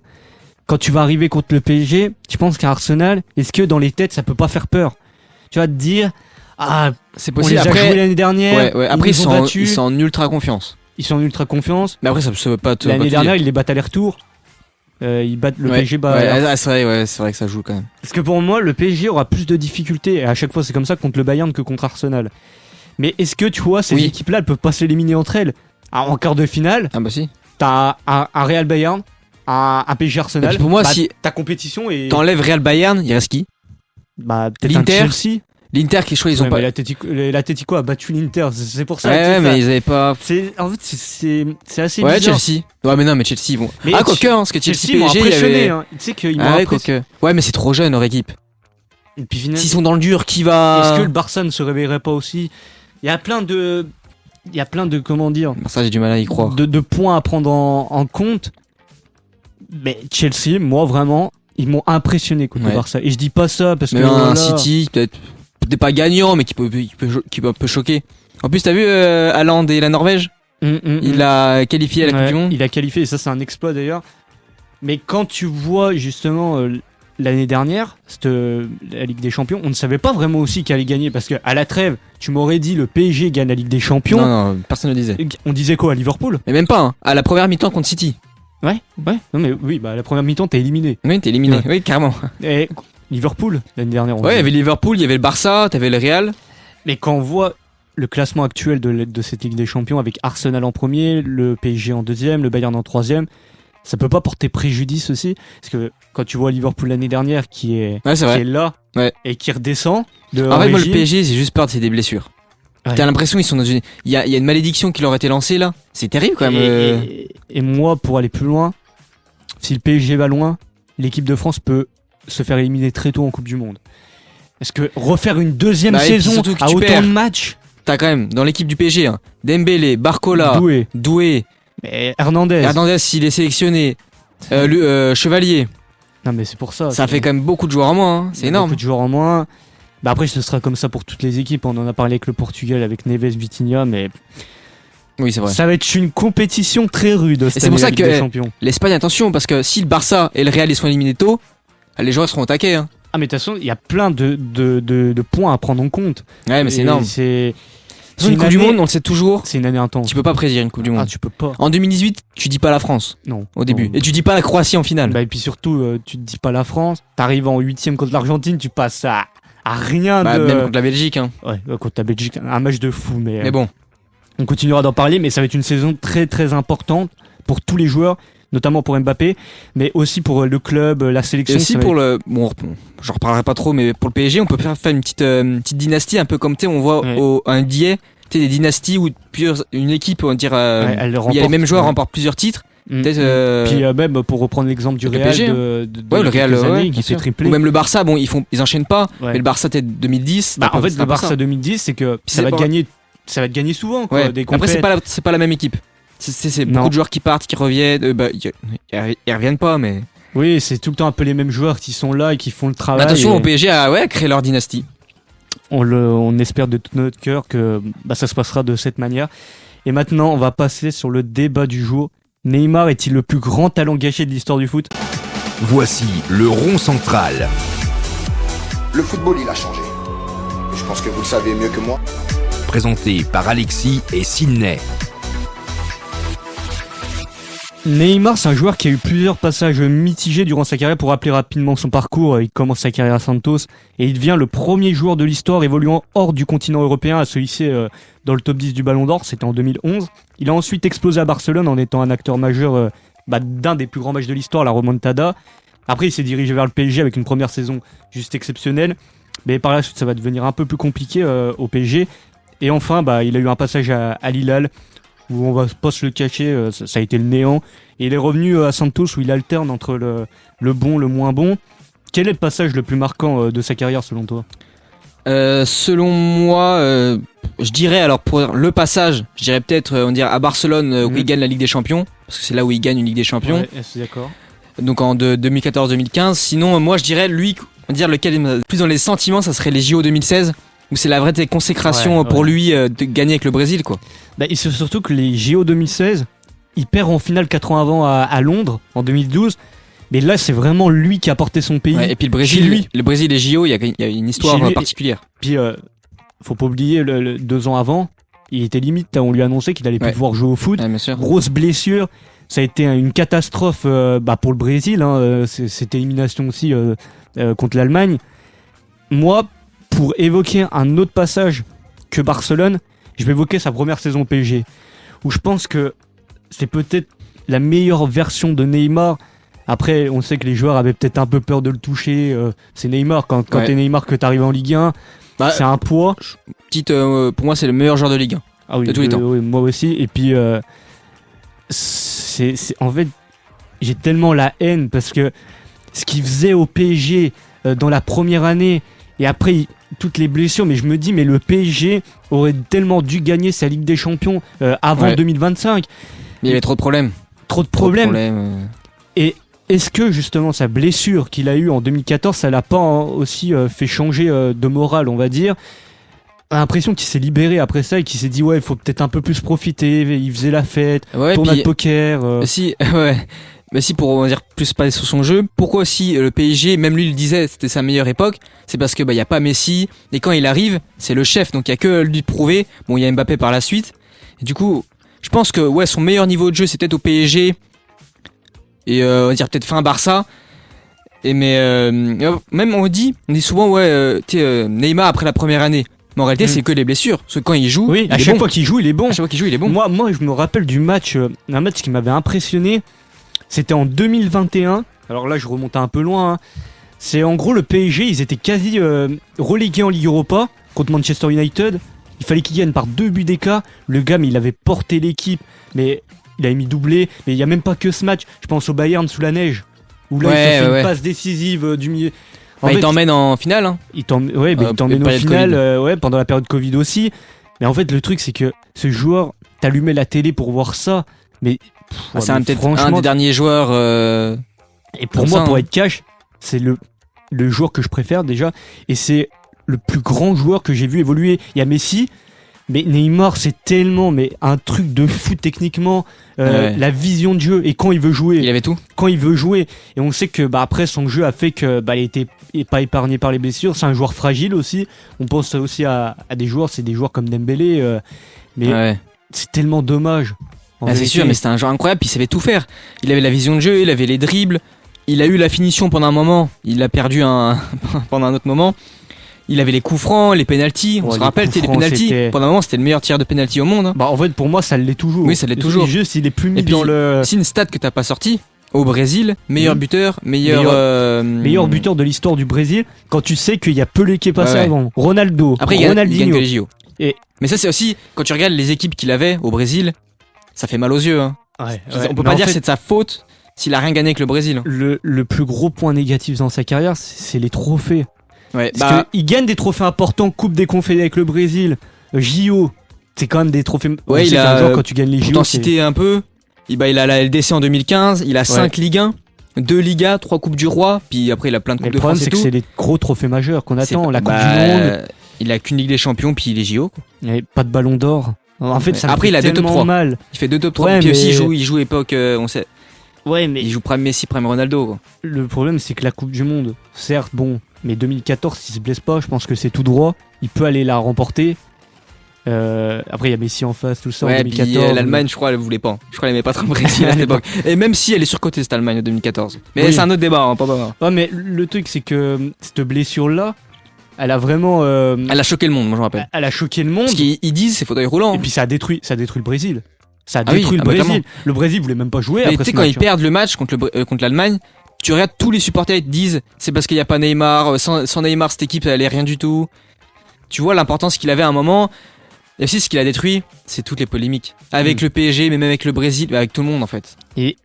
Quand tu vas arriver contre le PSG, tu penses qu'à Arsenal, est-ce que dans les têtes ça peut pas faire peur? Tu vas te dire c'est possible. On les a joués l'année dernière. Après ils sont en ultra confiance. Ils sont en ultra confiance. Mais après ça veut pas te. L'année dernière ils les battent aller-retour. Ils battent le PSG c'est vrai que ça joue quand même. Parce que pour moi le PSG aura plus de difficultés et à chaque fois c'est comme ça contre le Bayern que contre Arsenal. Mais est-ce que tu vois ces équipes-là elles peuvent pas s'éliminer entre elles? En quart de finale, bah si. T'as un Real Bayern, un PSG Arsenal. Et pour moi si ta compétition est. T'enlèves Real Bayern, il reste qui? Peut-être l'Inter. un Chelsea. L'Inter qui ils ont pas. L'Atlético a battu l'Inter, c'est pour ça. Ouais, mais ils avaient pas. En fait, c'est assez bizarre. Chelsea. Ouais, mais non, mais Chelsea bon. Mais quoique, parce que Chelsea m'ont PSG, impressionné. Tu sais qu'ils m'ont impressionné. Ouais, mais c'est trop jeune leur équipe. Et puis finalement, s'ils sont dans le dur, qui va? Est-ce que le Barça ne se réveillerait pas aussi? Il y a plein de comment dire. Ça, j'ai du mal à y croire. De points à prendre en compte. Mais Chelsea, moi vraiment, ils m'ont impressionné contre le Barça. Et je dis pas ça parce que un City peut-être pas gagnant, mais qui peut un peu choquer. En plus, t'as vu Haaland et la Norvège? Il a qualifié à la Coupe du Monde. Il a qualifié et ça c'est un exploit d'ailleurs. Mais quand tu vois justement l'année dernière, la Ligue des Champions, on ne savait pas vraiment aussi qui allait gagner parce que à la trêve, tu m'aurais dit le PSG gagne la Ligue des Champions. Non, personne ne le disait. On disait quoi à Liverpool? Mais même pas. Hein. À la première mi-temps contre City. Ouais. Non mais oui, la première mi-temps t'es éliminé. Oui, t'es éliminé. Oui, carrément. Et Liverpool l'année dernière. Ouais, il y avait Liverpool, il y avait le Barça, t'avais le Real. Mais quand on voit le classement actuel de cette Ligue des Champions avec Arsenal en premier, le PSG en deuxième, le Bayern en troisième, ça peut pas porter préjudice aussi? Parce que quand tu vois Liverpool l'année dernière qui est là et qui redescend de en fait, moi, le PSG, j'ai juste peur de des blessures. Ouais. T'as l'impression qu'ils sont dans une. Il y a une malédiction qui leur a été lancée là. C'est terrible quand même. Et moi, pour aller plus loin, si le PSG va loin, l'équipe de France peut se faire éliminer très tôt en Coupe du Monde. Est-ce que refaire une deuxième saison à autant de matchs? T'as quand même dans l'équipe du PSG Dembélé, Barcola, Doué, mais Hernandez s'il est sélectionné, Chevalier. Non mais c'est pour ça. Ça fait quand même beaucoup de joueurs en moins. C'est énorme. Beaucoup de joueurs en moins. Bah après, ce sera comme ça pour toutes les équipes. On en a parlé avec le Portugal, avec Neves, Vitinha, mais Oui, c'est vrai. ça va être une compétition très rude. Et c'est pour ça que champions. l'Espagne, attention, parce que si le Barça et le Real ils sont éliminés tôt, les joueurs seront attaqués. Hein. Ah, mais de toute façon, il y a plein de points à prendre en compte. Ouais, mais c'est Et énorme. C'est Une Coupe du Monde, on le sait toujours. C'est une année intense. Tu peux pas prédire une Coupe du Monde. Ah, tu peux pas. En 2018, tu dis pas la France Non. au début. Non. Et tu dis pas la Croatie en finale. Bah, et puis surtout, tu te dis pas la France. T'arrives en 8ème contre l'Argentine, tu passes à rien de. Même contre la Belgique. Hein. Ouais, contre la Belgique, un match de fou. Mais bon. On continuera d'en parler, mais ça va être une saison très très importante pour tous les joueurs, notamment pour Mbappé, mais aussi pour le club, la sélection. Et aussi ça va pour le. Bon, j'en reparlerai pas trop, mais pour le PSG, on peut faire une petite dynastie, un peu comme tu sais, on voit Ouais. au NBA. Tu sais, des dynasties où une équipe, on va dire, elle où il y a les mêmes joueurs ouais. remportent plusieurs titres. Mm. Peut-être, Puis même pour reprendre l'exemple du le Real PSG, de le Real, quelques années, bien qui s'est sûr. triplé. Ou même le Barça, bon, ils enchaînent pas. Ouais. Mais le Barça, peut-être 2010. Bah, en fait, c'est le un peu Barça ça. 2010, c'est que Puis ça va c'est te pas- gagner. Ça va te gagner souvent, quoi. Ouais. Des Après, c'est compètes. pas la même équipe. C'est Non. beaucoup de joueurs qui partent, qui reviennent. Ils reviennent pas, mais. Oui, c'est tout le temps un peu les mêmes joueurs qui sont là et qui font le travail. Attention, et au PSG a créé leur dynastie. on espère de tout notre cœur que ça se passera de cette manière. Et maintenant, on va passer sur le débat du jour. Neymar est-il le plus grand talent gâché de l'histoire du foot ? Voici le rond central. Le football, il a changé. Je pense que vous le savez mieux que moi. Présenté par Alexis et Sydney. Neymar, c'est un joueur qui a eu plusieurs passages mitigés durant sa carrière. Pour rappeler rapidement son parcours, il commence sa carrière à Santos et il devient le premier joueur de l'histoire évoluant hors du continent européen à se hisser dans le top 10 du Ballon d'Or. C'était en 2011. Il a ensuite explosé à Barcelone en étant un acteur majeur d'un des plus grands matchs de l'histoire, la remontada. Après, il s'est dirigé vers le PSG avec une première saison juste exceptionnelle. Mais par la suite, ça va devenir un peu plus compliqué au PSG. Et enfin, il a eu un passage à Al-Hilal où on va pas se le cacher, ça a été le néant. Et il est revenu à Santos où il alterne entre le bon, le moins bon. Quel est le passage le plus marquant de sa carrière selon toi ? Selon moi, je dirais alors pour le passage, je dirais peut-être on dirait à Barcelone où il gagne la Ligue des Champions parce que c'est là où il gagne une Ligue des Champions. Ouais, c'est d'accord. Donc en 2014-2015. Sinon, moi je dirais lui, on va dire lequel est plus dans les sentiments, ça serait les JO 2016 où c'est la vraie consécration pour lui de gagner avec le Brésil quoi. Il se surtout que les JO 2016, il perd en finale 4 ans avant à Londres en 2012. Mais là, c'est vraiment lui qui a porté son pays. Ouais, et puis le chez Brésil, lui. le Brésil et JO, il y a une histoire Chez lui, particulière. Puis, faut pas oublier, 2 ans avant, il était limite, on lui a annoncé qu'il allait plus pouvoir jouer au foot. Ouais, bien sûr. Grosse blessure. Ça a été une catastrophe pour le Brésil. Cette élimination aussi contre l'Allemagne. Moi, pour évoquer un autre passage que Barcelone, je vais évoquer sa première saison au PSG. Où je pense que c'est peut-être la meilleure version de Neymar. Après, on sait que les joueurs avaient peut-être un peu peur de le toucher. C'est Neymar. Quand t'es Neymar, que t'arrives en Ligue 1, c'est un poids. Pour moi, c'est le meilleur joueur de Ligue 1. Ah oui, de tous les temps. Oui, moi aussi. Et puis, en fait, j'ai tellement la haine parce que ce qu'il faisait au PSG dans la première année et après toutes les blessures, mais je me dis, mais le PSG aurait tellement dû gagner sa Ligue des Champions avant 2025. Il y avait trop de problèmes. Trop de problèmes. Et est-ce que justement sa blessure qu'il a eue en 2014, ça l'a pas aussi fait changer de morale, on va dire? On a l'impression qu'il s'est libéré après ça et qu'il s'est dit il faut peut-être un peu plus profiter. Il faisait la fête, tournoi de poker. Si, mais si pour on va dire plus parler sur son jeu, pourquoi aussi le PSG, même lui il le disait, c'était sa meilleure époque, c'est parce que y a pas Messi et quand il arrive, c'est le chef, donc il y a que lui de prouver. Bon, il y a Mbappé par la suite. Et du coup, je pense que son meilleur niveau de jeu c'est peut-être au PSG et on va dire peut-être fin Barça. Et même on dit souvent Neymar après la première année. Mais en réalité, c'est que les blessures. Parce que quand il joue, à chaque fois qu'il joue, il est bon. À chaque fois qu'il joue, il est bon. Moi, je me rappelle du match, un match qui m'avait impressionné. C'était en 2021. Alors là, je remonte un peu loin. Hein. C'est en gros le PSG, ils étaient quasi relégués en Ligue Europa contre Manchester United. Il fallait qu'ils gagnent par 2 buts d'écart. Le gars, mais il avait porté l'équipe, mais il avait mis doublé. Mais il n'y a même pas que ce match. Je pense au Bayern sous la neige, où là, il se fait une passe décisive du milieu. Il t'emmène en finale. Hein. Il t'emmène au final, pendant la période Covid aussi. Mais en fait, le truc, c'est que ce joueur, t'allumais la télé pour voir ça. Mais c'est peut-être un des derniers joueurs. Et pour moi, pour être cash, c'est le joueur que je préfère déjà. Et c'est le plus grand joueur que j'ai vu évoluer. Il y a Messi, mais Neymar, c'est tellement un truc de fou techniquement. La vision de jeu et quand il veut jouer. Il avait tout. Quand il veut jouer. Et on sait que après son jeu a fait que il était pas épargné par les blessures. C'est un joueur fragile aussi. On pense aussi à des joueurs, c'est des joueurs comme Dembélé. Mais c'est tellement dommage. C'est sûr, mais c'était un joueur incroyable. Puis il savait tout faire. Il avait la vision de jeu, il avait les dribbles. Il a eu la finition pendant un moment. Il l'a perdu pendant un autre moment. Il avait les coups francs, les pénaltys. On se rappelle, les pénaltys. Pendant un moment, c'était le meilleur tireur de pénalty au monde. Hein. En fait, pour moi, ça l'est toujours. Oui, ça l'est toujours. Juste, il est plus mis et puis, dans le. C'est une stat que t'as pas sortie. Au Brésil, meilleur buteur, meilleur buteur de l'histoire du Brésil. Quand tu sais qu'il y a Pelé qui est passé avant, Ronaldo, après il gagne les JO. Et mais ça, c'est aussi quand tu regardes les équipes qu'il avait au Brésil, ça fait mal aux yeux. Hein. On peut pas dire que c'est de sa faute s'il a rien gagné avec le Brésil. Le plus gros point négatif dans sa carrière, c'est les trophées. Parce qu'il gagne des trophées importants, Coupe des Confédérés avec le Brésil, JO, c'est quand même des trophées. Il a genre, quand tu gagnes les JO. Pour t'en citer un peu, il a la LDC en 2015, il a 5 Ligue 1, 2 Ligas, 3 Coupes du Roi, puis après il a plein de Coupes de France et tout. Le problème, c'est que c'est les gros trophées majeurs qu'on attend, la Coupe du Monde. Il a qu'une Ligue des Champions, puis les JO. Et pas de Ballon d'Or. En fait, ça après, il a 2 top 3. Mal. Il fait 2 top 3. Puis aussi, il joue époque, on sait. Ouais, mais. Il joue prime Messi, prime Ronaldo. Quoi. Le problème, c'est que la Coupe du Monde, certes, bon, mais 2014, s'il se blesse pas, je pense que c'est tout droit. Il peut aller la remporter. Après, il y a Messi en face, tout ça. En 2014. Puis l'Allemagne, je crois, elle voulait pas. Je crois qu'elle aimait pas trop le Brésil à cette époque. Et même si elle est surcotée, cette Allemagne en 2014. Mais c'est un autre débat, hein, pas. Ouais, mais le truc, c'est que cette blessure-là, elle a vraiment. Elle a choqué le monde, moi je me rappelle. Elle a choqué le monde. Parce qu'ils disent c'est fauteuil roulant. Et puis ça a détruit le Brésil. Ça a détruit le Brésil. Le Brésil voulait même pas jouer. Mais tu sais, quand ils perdent le match contre l'Allemagne, tu regardes tous les supporters, ils te disent c'est parce qu'il n'y a pas Neymar. Sans Neymar, cette équipe, elle allait rien du tout. Tu vois l'importance qu'il avait à un moment. Et aussi, ce qu'il a détruit, c'est toutes les polémiques. Avec le PSG, mais même avec le Brésil, avec tout le monde en fait. Et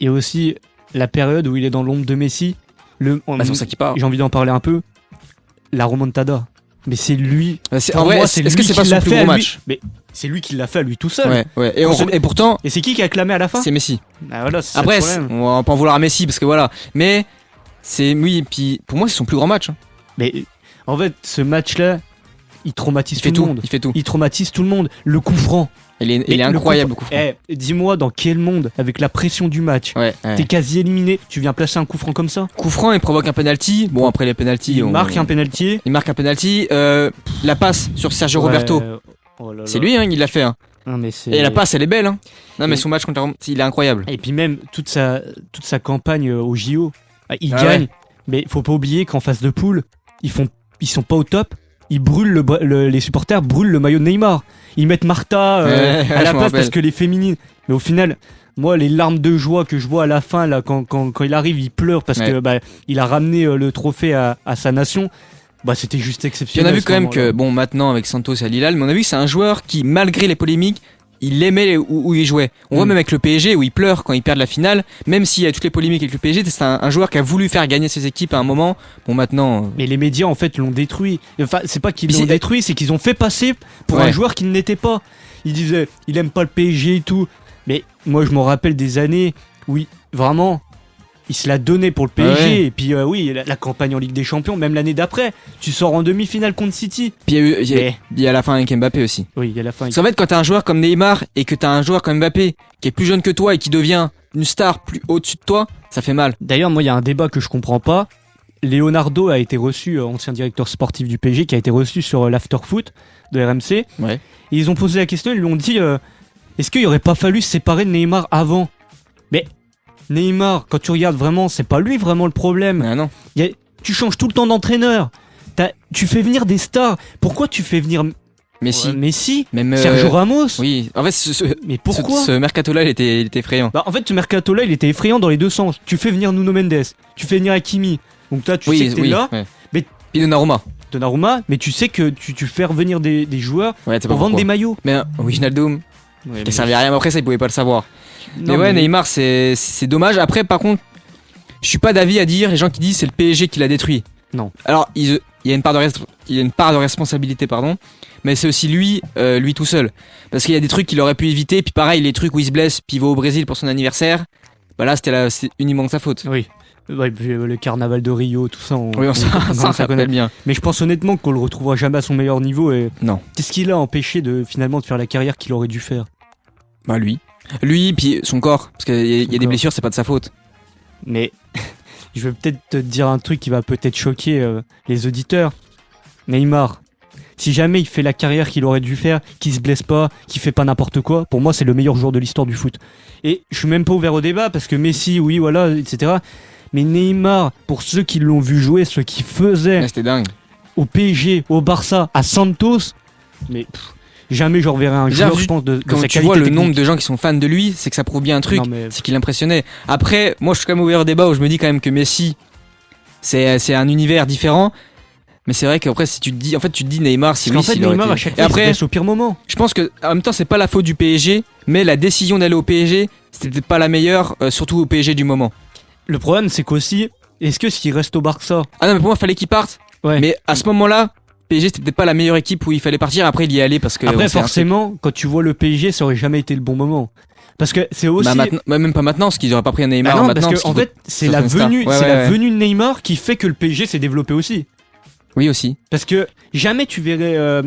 aussi, la période où il est dans l'ombre de Messi. C'est pour ça qu'il part. J'ai envie d'en parler un peu. La remontada. Mais c'est lui. En vrai, est-ce que c'est pas son plus gros match? Mais c'est lui qui l'a fait à lui tout seul. Ouais. Et pourtant. Et c'est qui a acclamé à la fin? C'est Messi. Voilà, c'est après, on va pas en vouloir à Messi parce que voilà. Mais puis pour moi, c'est son plus grand match. Hein. Mais en fait, ce match-là, il traumatise tout le monde. Il fait tout. Il traumatise tout le monde. Le coup franc. Il est incroyable le coup franc. Dis-moi dans quel monde, avec la pression du match, t'es quasi éliminé, tu viens placer un coup franc comme ça? Coup franc, il provoque un penalty. Bon, après les penalties, il marque un penalty. La passe sur Sergio Roberto. C'est lui, hein, il l'a fait. Hein. Non, mais et la passe, elle est belle. Hein. Non, mais son match contre il est incroyable. Et puis même toute sa campagne au JO, il gagne. Mais faut pas oublier qu'en phase de poule, ils sont pas au top. Ils brûlent les supporters brûlent le maillot de Neymar. Ils mettent Martha à la place parce que les féminines. Mais au final, moi, les larmes de joie que je vois à la fin, là, quand il arrive, il pleure parce que il a ramené le trophée à sa nation. C'était juste exceptionnel. Et on a vu quand même que, bon, maintenant avec Santos et Al Hilal, mais on a vu que c'est un joueur qui, malgré les polémiques, il aimait où il jouait. On voit même avec le PSG où il pleure quand il perd la finale, même s'il y a toutes les polémiques avec le PSG, c'est un joueur qui a voulu faire gagner ses équipes à un moment. Bon, maintenant. Mais les médias en fait l'ont détruit. Enfin, c'est pas qu'ils l'ont détruit, c'est qu'ils ont fait passer pour un joueur qui ne l'était pas. Ils disaient, il aime pas le PSG et tout. Mais moi, je me rappelle des années où vraiment. Il se l'a donné pour le PSG et puis la campagne en Ligue des Champions, même l'année d'après, tu sors en demi-finale contre City. Puis il y a la fin avec Mbappé aussi. Oui, il y a la fin. Parce qu'en fait, quand t'as un joueur comme Neymar et que t'as un joueur comme Mbappé qui est plus jeune que toi et qui devient une star plus au-dessus de toi, ça fait mal. D'ailleurs, moi, il y a un débat que je comprends pas. Leonardo a été reçu, ancien directeur sportif du PSG, qui a été reçu sur l'after-foot de RMC. Ouais. Et ils ont posé la question, ils lui ont dit est-ce qu'il aurait pas fallu se séparer de Neymar avant? Mais Neymar, quand tu regardes vraiment, c'est pas lui vraiment le problème. Ah non. Tu changes tout le temps d'entraîneur. Tu fais venir des stars. Pourquoi tu fais venir Messi, même Sergio Ramos? Oui, en fait, mais pourquoi ce mercato-là, il était effrayant. En fait, ce mercato-là, il était effrayant dans les deux sens. Tu fais venir Nuno Mendes, tu fais venir Hakimi. Donc toi, tu sais que t'es là. Ouais. Mais puis Donnarumma, mais tu sais que tu fais revenir des joueurs pour vendre des maillots. Mais Wijnaldum, il servait à rien. Après ça, il pouvait pas le savoir. Non, mais Neymar, c'est dommage. Après, par contre, je suis pas d'avis à dire les gens qui disent c'est le PSG qui l'a détruit. Non. Alors, il y a une part de responsabilité, mais c'est aussi lui tout seul. Parce qu'il y a des trucs qu'il aurait pu éviter. Puis pareil, les trucs où il se blesse, puis il va au Brésil pour son anniversaire. Là, c'est uniquement de sa faute. Oui. Ouais, puis, le carnaval de Rio, tout ça. Oui, ça commence à rappelle connaître. bien. Mais je pense honnêtement qu'on le retrouvera jamais à son meilleur niveau. Et Non. qu'est-ce qui l'a empêché finalement de faire la carrière qu'il aurait dû faire? Bah lui, puis son corps, parce qu'il y a Son des corps. blessures, c'est pas de sa faute. Mais je vais peut-être te dire un truc qui va peut-être choquer les auditeurs. Neymar, si jamais il fait la carrière qu'il aurait dû faire, qu'il se blesse pas, qu'il fait pas n'importe quoi, pour moi c'est le meilleur joueur de l'histoire du foot. Et je suis même pas ouvert au débat parce que Messi, oui, voilà, etc. Mais Neymar, pour ceux qui l'ont vu jouer, ceux qui faisaient Ouais, c'était dingue. au PSG, au Barça, à Santos, mais jamais je reverrai un Déjà, joueur, vu je pense, de Quand sa tu qualité vois le technique. nombre de gens qui sont fans de lui, c'est que ça prouve bien un truc, Non, mais- c'est qu'il impressionnait. Après, moi je suis quand même ouvert au débat où je me dis quand même que Messi, c'est un univers différent. Mais c'est vrai qu'après, si tu te dis, en fait, tu te dis Neymar, si Parce lui, qu'en fait, s'il aurait Neymar, été- à chaque Et fois, il se après, blesse au pire moment. je pense que, en même temps, c'est pas la faute du PSG, mais la décision d'aller au PSG, c'était peut-être pas la meilleure, surtout au PSG du moment. Le problème, c'est qu'aussi, est-ce que s'il reste au Barça, Ah non, mais pour moi, fallait qu'il parte. ouais. Mais à ce moment-là, PSG, c'était peut-être pas la meilleure équipe où il fallait partir. Après, il y est allé parce que. Après, on sait un forcément, quand tu vois le PSG, ça aurait jamais été le bon moment. Parce que c'est truc. aussi. Bah, maintenant, bah, même pas maintenant, parce qu'ils auraient pas pris un Bah Neymar non, maintenant. parce que, en qu'ils- fait, c'est ça la fait une star. venue, Ouais, c'est ouais, la ouais. venue de Neymar qui fait que le PSG s'est développé aussi. Oui, aussi. Parce que jamais tu verrais.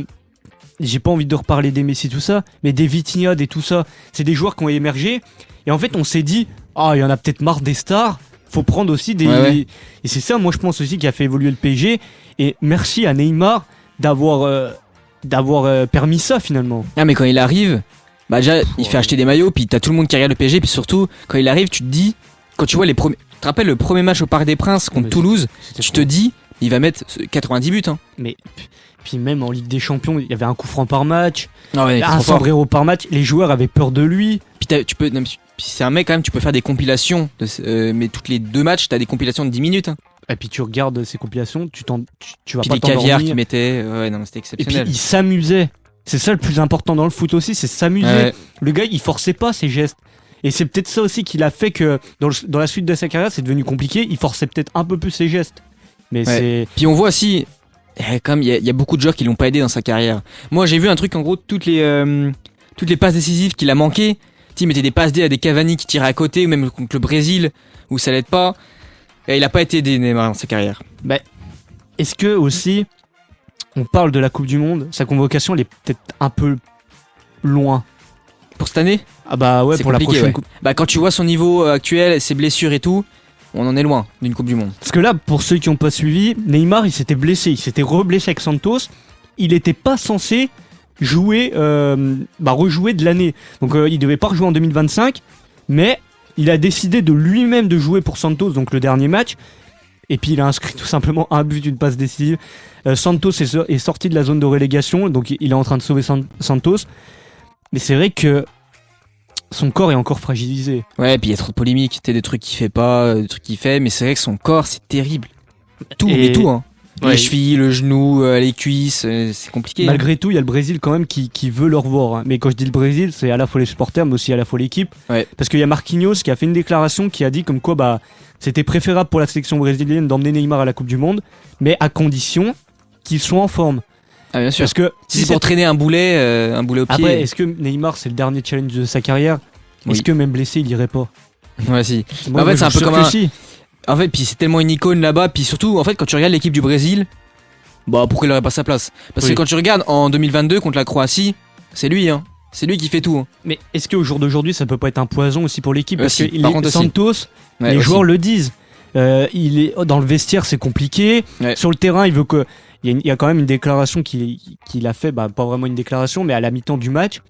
J'ai pas envie de reparler des Messi, tout ça, mais des Vitinha, des tout ça. C'est des joueurs qui ont émergé. Et en fait, on s'est dit, ah, il y en a peut-être marre des stars. Faut prendre aussi des. Ouais, ouais. Et c'est ça, moi, je pense aussi, qui a fait évoluer le PSG. Et merci à Neymar d'avoir permis ça finalement. Ah, mais quand il arrive, bah, déjà, il fait acheter des maillots, puis t'as tout le monde qui regarde le PSG, puis surtout, quand il arrive, tu te dis, quand tu vois les premiers. Tu te rappelles le premier match au Parc des Princes contre Mais Toulouse, C'était tu te dis, il va mettre 90 buts, hein. Mais puis même en Ligue des Champions, il y avait un coup franc par match, Ah ouais, un sombrero par match. Les joueurs avaient peur de lui. Puis tu peux, non, mais puis c'est un mec quand même, tu peux faire des compilations, mais toutes les 2 matchs, t'as des compilations de 10 minutes. Hein. Et puis tu regardes ses compilations, tu vas Puis pas les caviars t'endormir. qu'il mettait, ouais, non, mais c'était Et puis exceptionnel. il s'amusait. C'est ça le plus important dans le foot aussi, c'est s'amuser. Ouais. Le gars, il forçait pas ses gestes. Et c'est peut-être ça aussi qui l'a fait que dans la suite de sa carrière, c'est devenu compliqué. Il forçait peut-être un peu plus ses gestes. Mais Ouais. c'est. Puis on voit aussi, comme il y a beaucoup de joueurs qui l'ont pas aidé dans sa carrière. Moi, j'ai vu un truc, en gros, toutes les passes décisives qu'il a manqué. Il mettait des passes D à des Cavani qui tiraient à côté, ou même contre le Brésil, où ça l'aide pas. Et il a pas été aidé, Neymar, dans sa carrière. Est-ce que aussi, on parle de la Coupe du Monde, sa convocation, elle est peut-être un peu loin. Pour cette année, Ah bah ouais, c'est pour la compliqué, prochaine ouais. Coupe. Bah, quand tu vois son niveau actuel, ses blessures et tout, on en est loin d'une Coupe du Monde. Parce que là, pour ceux qui n'ont pas suivi, Neymar, il s'était blessé. Il s'était reblessé avec Santos. Il n'était pas censé jouer, rejouer de l'année. Donc il devait pas rejouer en 2025. Mais il a décidé de lui-même de jouer pour Santos, donc le dernier match. Et puis il a inscrit tout simplement un but, une passe décisive. Santos est sorti de la zone de relégation, donc il est en train de sauver Santos. Mais c'est vrai que son corps est encore fragilisé. Ouais, puis il y a trop de polémiques, des trucs qu'il fait pas, des trucs qu'il fait, mais c'est vrai que son corps, c'est terrible. Tout, Et- mais tout, hein. Ouais. Les chevilles, le genou, les cuisses, c'est compliqué. hein. Malgré tout, il y a le Brésil quand même qui veut le revoir. Hein. Mais quand je dis le Brésil, c'est à la fois les supporters, mais aussi à la fois l'équipe. Ouais. Parce qu'il y a Marquinhos qui a fait une déclaration qui a dit comme quoi c'était préférable pour la sélection brésilienne d'emmener Neymar à la Coupe du Monde, mais à condition qu'il soit en forme. Ah, bien sûr. Parce que Si c'est pour traîner un boulet au pied. après, est-ce que Neymar c'est le dernier challenge de sa carrière? Oui. Est-ce que même blessé il irait pas? Ouais, si. Moi, en fait, je c'est un suis peu sûr comme que un- si. En fait, puis c'est tellement une icône là-bas, puis surtout, en fait, quand tu regardes l'équipe du Brésil, bah, pourquoi il aurait pas sa place? Parce Oui. que quand tu regardes en 2022 contre la Croatie, c'est lui, hein. C'est lui qui fait tout. Hein. Mais est-ce qu'au jour d'aujourd'hui ça peut pas être un poison aussi pour l'équipe? Parce Si, que par contre aussi. Santos, Ouais, les aussi. joueurs le disent. Il est dans le vestiaire, c'est compliqué. Ouais. Sur le terrain, il veut que. Il y a quand même une déclaration qu'il a fait, pas vraiment une déclaration, mais à la mi-temps du match,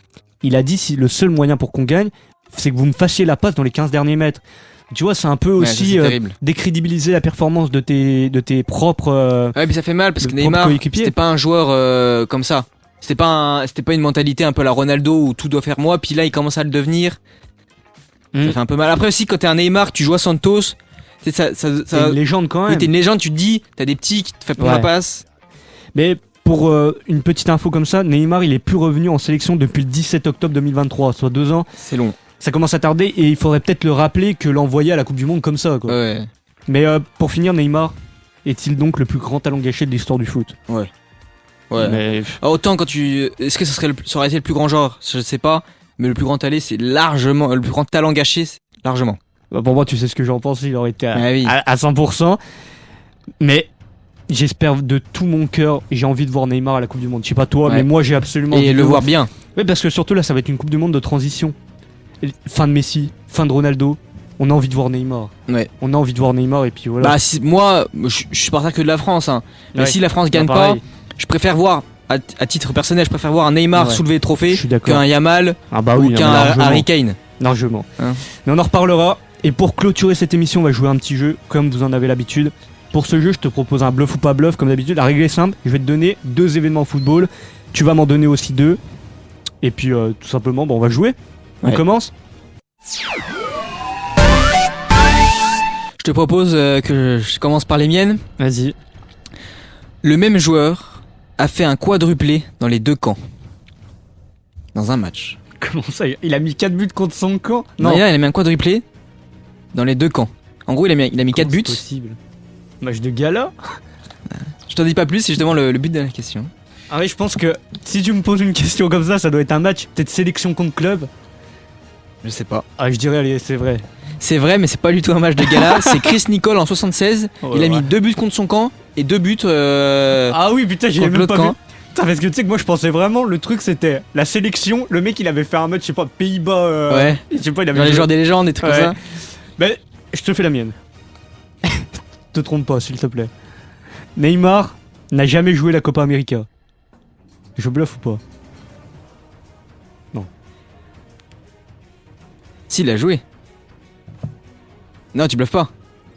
il a dit si le seul moyen pour qu'on gagne, c'est que vous me fassiez la passe dans les 15 derniers mètres. Tu vois, c'est un peu Ouais, ça, aussi c'est terrible. décrédibiliser la performance de tes propres. Ouais, puis ça fait mal parce que le propre Neymar, coéquipier. c'était pas un joueur comme ça. C'était pas une mentalité un peu à la Ronaldo où tout doit faire moi, puis là il commence à le devenir. Mm. Ça fait un peu mal. Après aussi, quand t'es un Neymar, tu joues à Santos, c'est ça. C'est une légende quand Oui, même. t'es une légende, tu te dis, t'as des petits qui te font prendre Ouais. la passe. Mais pour une petite info comme ça, Neymar il est plus revenu en sélection depuis le 17 octobre 2023, soit 2 ans. C'est long. Ça commence à tarder et il faudrait peut-être le rappeler que l'envoyer à la Coupe du Monde comme ça. Quoi. Ouais. Mais pour finir, Neymar est-il donc le plus grand talent gâché de l'histoire du foot? Ouais. Mais Ah, autant quand tu. Est-ce que ça aurait été le plus grand genre? Je sais pas. Mais le plus grand talent, c'est largement. Le plus grand talent gâché, c'est largement. Bah, pour moi, tu sais ce que j'en pense, il aurait été Ah oui. à 100%. Mais j'espère de tout mon cœur, j'ai envie de voir Neymar à la Coupe du Monde. Je sais pas toi, Ouais. mais moi j'ai absolument envie Et de le voir bien. Oui, parce que surtout là, ça va être une Coupe du Monde de transition. Fin de Messi, fin de Ronaldo. On a envie de voir Neymar. Ouais. On a envie de voir Neymar et puis voilà. Bah, moi, je suis partant que de la France. Hein. Mais Ouais. si la France gagne Bah, pas, pareil. je préfère voir, à titre personnel, je préfère voir un Neymar Ouais. soulever le Je trophée suis d'accord. qu'un Yamal Ah bah ou oui, qu'un largement. Harry Kane. Largement. Hein. Mais on en reparlera. Et pour clôturer cette émission, on va jouer un petit jeu, comme vous en avez l'habitude. Pour ce jeu, je te propose un bluff ou pas bluff, comme d'habitude. La règle est simple, je vais te donner 2 événements football. Tu vas m'en donner aussi 2. Et puis, tout simplement, on va jouer. On Ouais. commence. Je te propose que je commence par les miennes. Vas-y. Le même joueur a fait un quadruplé dans les 2 camps. Dans un match. Comment ça? Il a mis 4 buts contre son camp? Non, il a mis un quadruplé dans les 2 camps. En gros, il a mis 4 buts. C'est possible. Match de gala? Je t'en dis pas plus, c'est justement le but de la question. Ah oui, je pense que si tu me poses une question comme ça doit être un match, peut-être sélection contre club. Je sais pas. Ah, je dirais, allez, c'est vrai. C'est vrai, mais c'est pas du tout un match de gala. C'est Chris Nicole en 76. Ouais, Il a mis ouais. 2 buts contre son camp et 2 buts. Ah oui, putain, j'ai contre même l'autre pas vu. camp. Putain, parce que tu sais que moi je pensais vraiment, le truc c'était la sélection, le mec il avait fait un match, je sais pas, Pays-Bas. Ouais. Je sais pas, il avait Dans les joué- joueurs des légendes, des trucs Ouais. comme ça. Mais je te fais la mienne. Te trompe pas, s'il te plaît. Neymar n'a jamais joué la Copa América. Je bluffe ou pas? S'il a joué. Non, tu bluffes pas.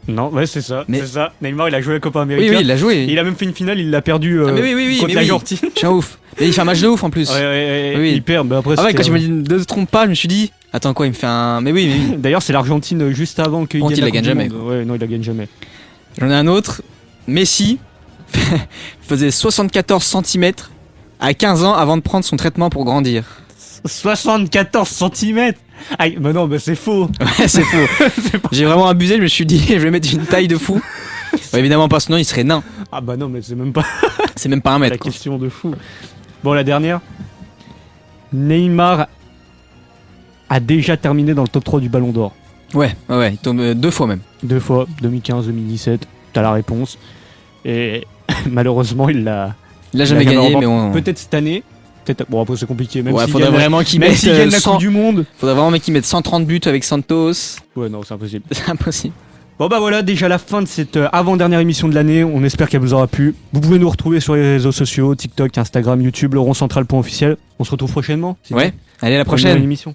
Non, ouais, c'est ça. Mais- C'est ça. Neymar il a joué la Copa Oui, América. oui, il a joué. Et il a même fait une finale, il l'a perdu Ah, mais oui, contre mais oui. l'Argentine. Je suis un ouf. Mais il fait un match de ouf en plus. Ouais, ouais, ouais, Oui. il perd, mais après Ah ouais, c'était, quand tu m'as dit ne te trompe pas, je me suis dit. Attends, quoi, il me fait un. Mais oui, mais oui. D'ailleurs, c'est l'Argentine juste avant qu'il Bon, gagne il la la Coupe gagne du jamais, Monde. Ouais, non, il la gagne jamais. J'en ai un autre. Messi faisait 74 cm à 15 ans avant de prendre son traitement pour grandir. 74 cm. Aïe, mais non, mais c'est faux. Ouais, c'est faux. J'ai vraiment abusé, je me suis dit, je vais mettre une taille de fou. Ouais, évidemment pas, sinon il serait nain. Ah bah non, mais c'est même pas C'est même pas un la mètre. quoi. question de fou. Bon, la dernière. Neymar a déjà terminé dans le top 3 du Ballon d'Or. Ouais, il tombe 2 fois même. 2 fois, 2015, 2017. T'as la réponse. Et malheureusement, il l'a. Il a jamais il a gagné, remporté. mais on. Peut-être cette année. Peut-être. Bon, après, c'est compliqué. Même Ouais, s'il faudrait gagne, vraiment qu'il même mette s'il gagne la 100. Coupe du Monde. Faudrait vraiment qu'il mette 130 buts avec Santos. Ouais, non, c'est impossible. C'est impossible. Bon bah voilà, déjà la fin de cette avant-dernière émission de l'année, on espère qu'elle vous aura plu. Vous pouvez nous retrouver sur les réseaux sociaux, TikTok, Instagram, YouTube, le rond central.officiel. On se retrouve prochainement. Ouais, allez à la Prochaine prochaine. émission.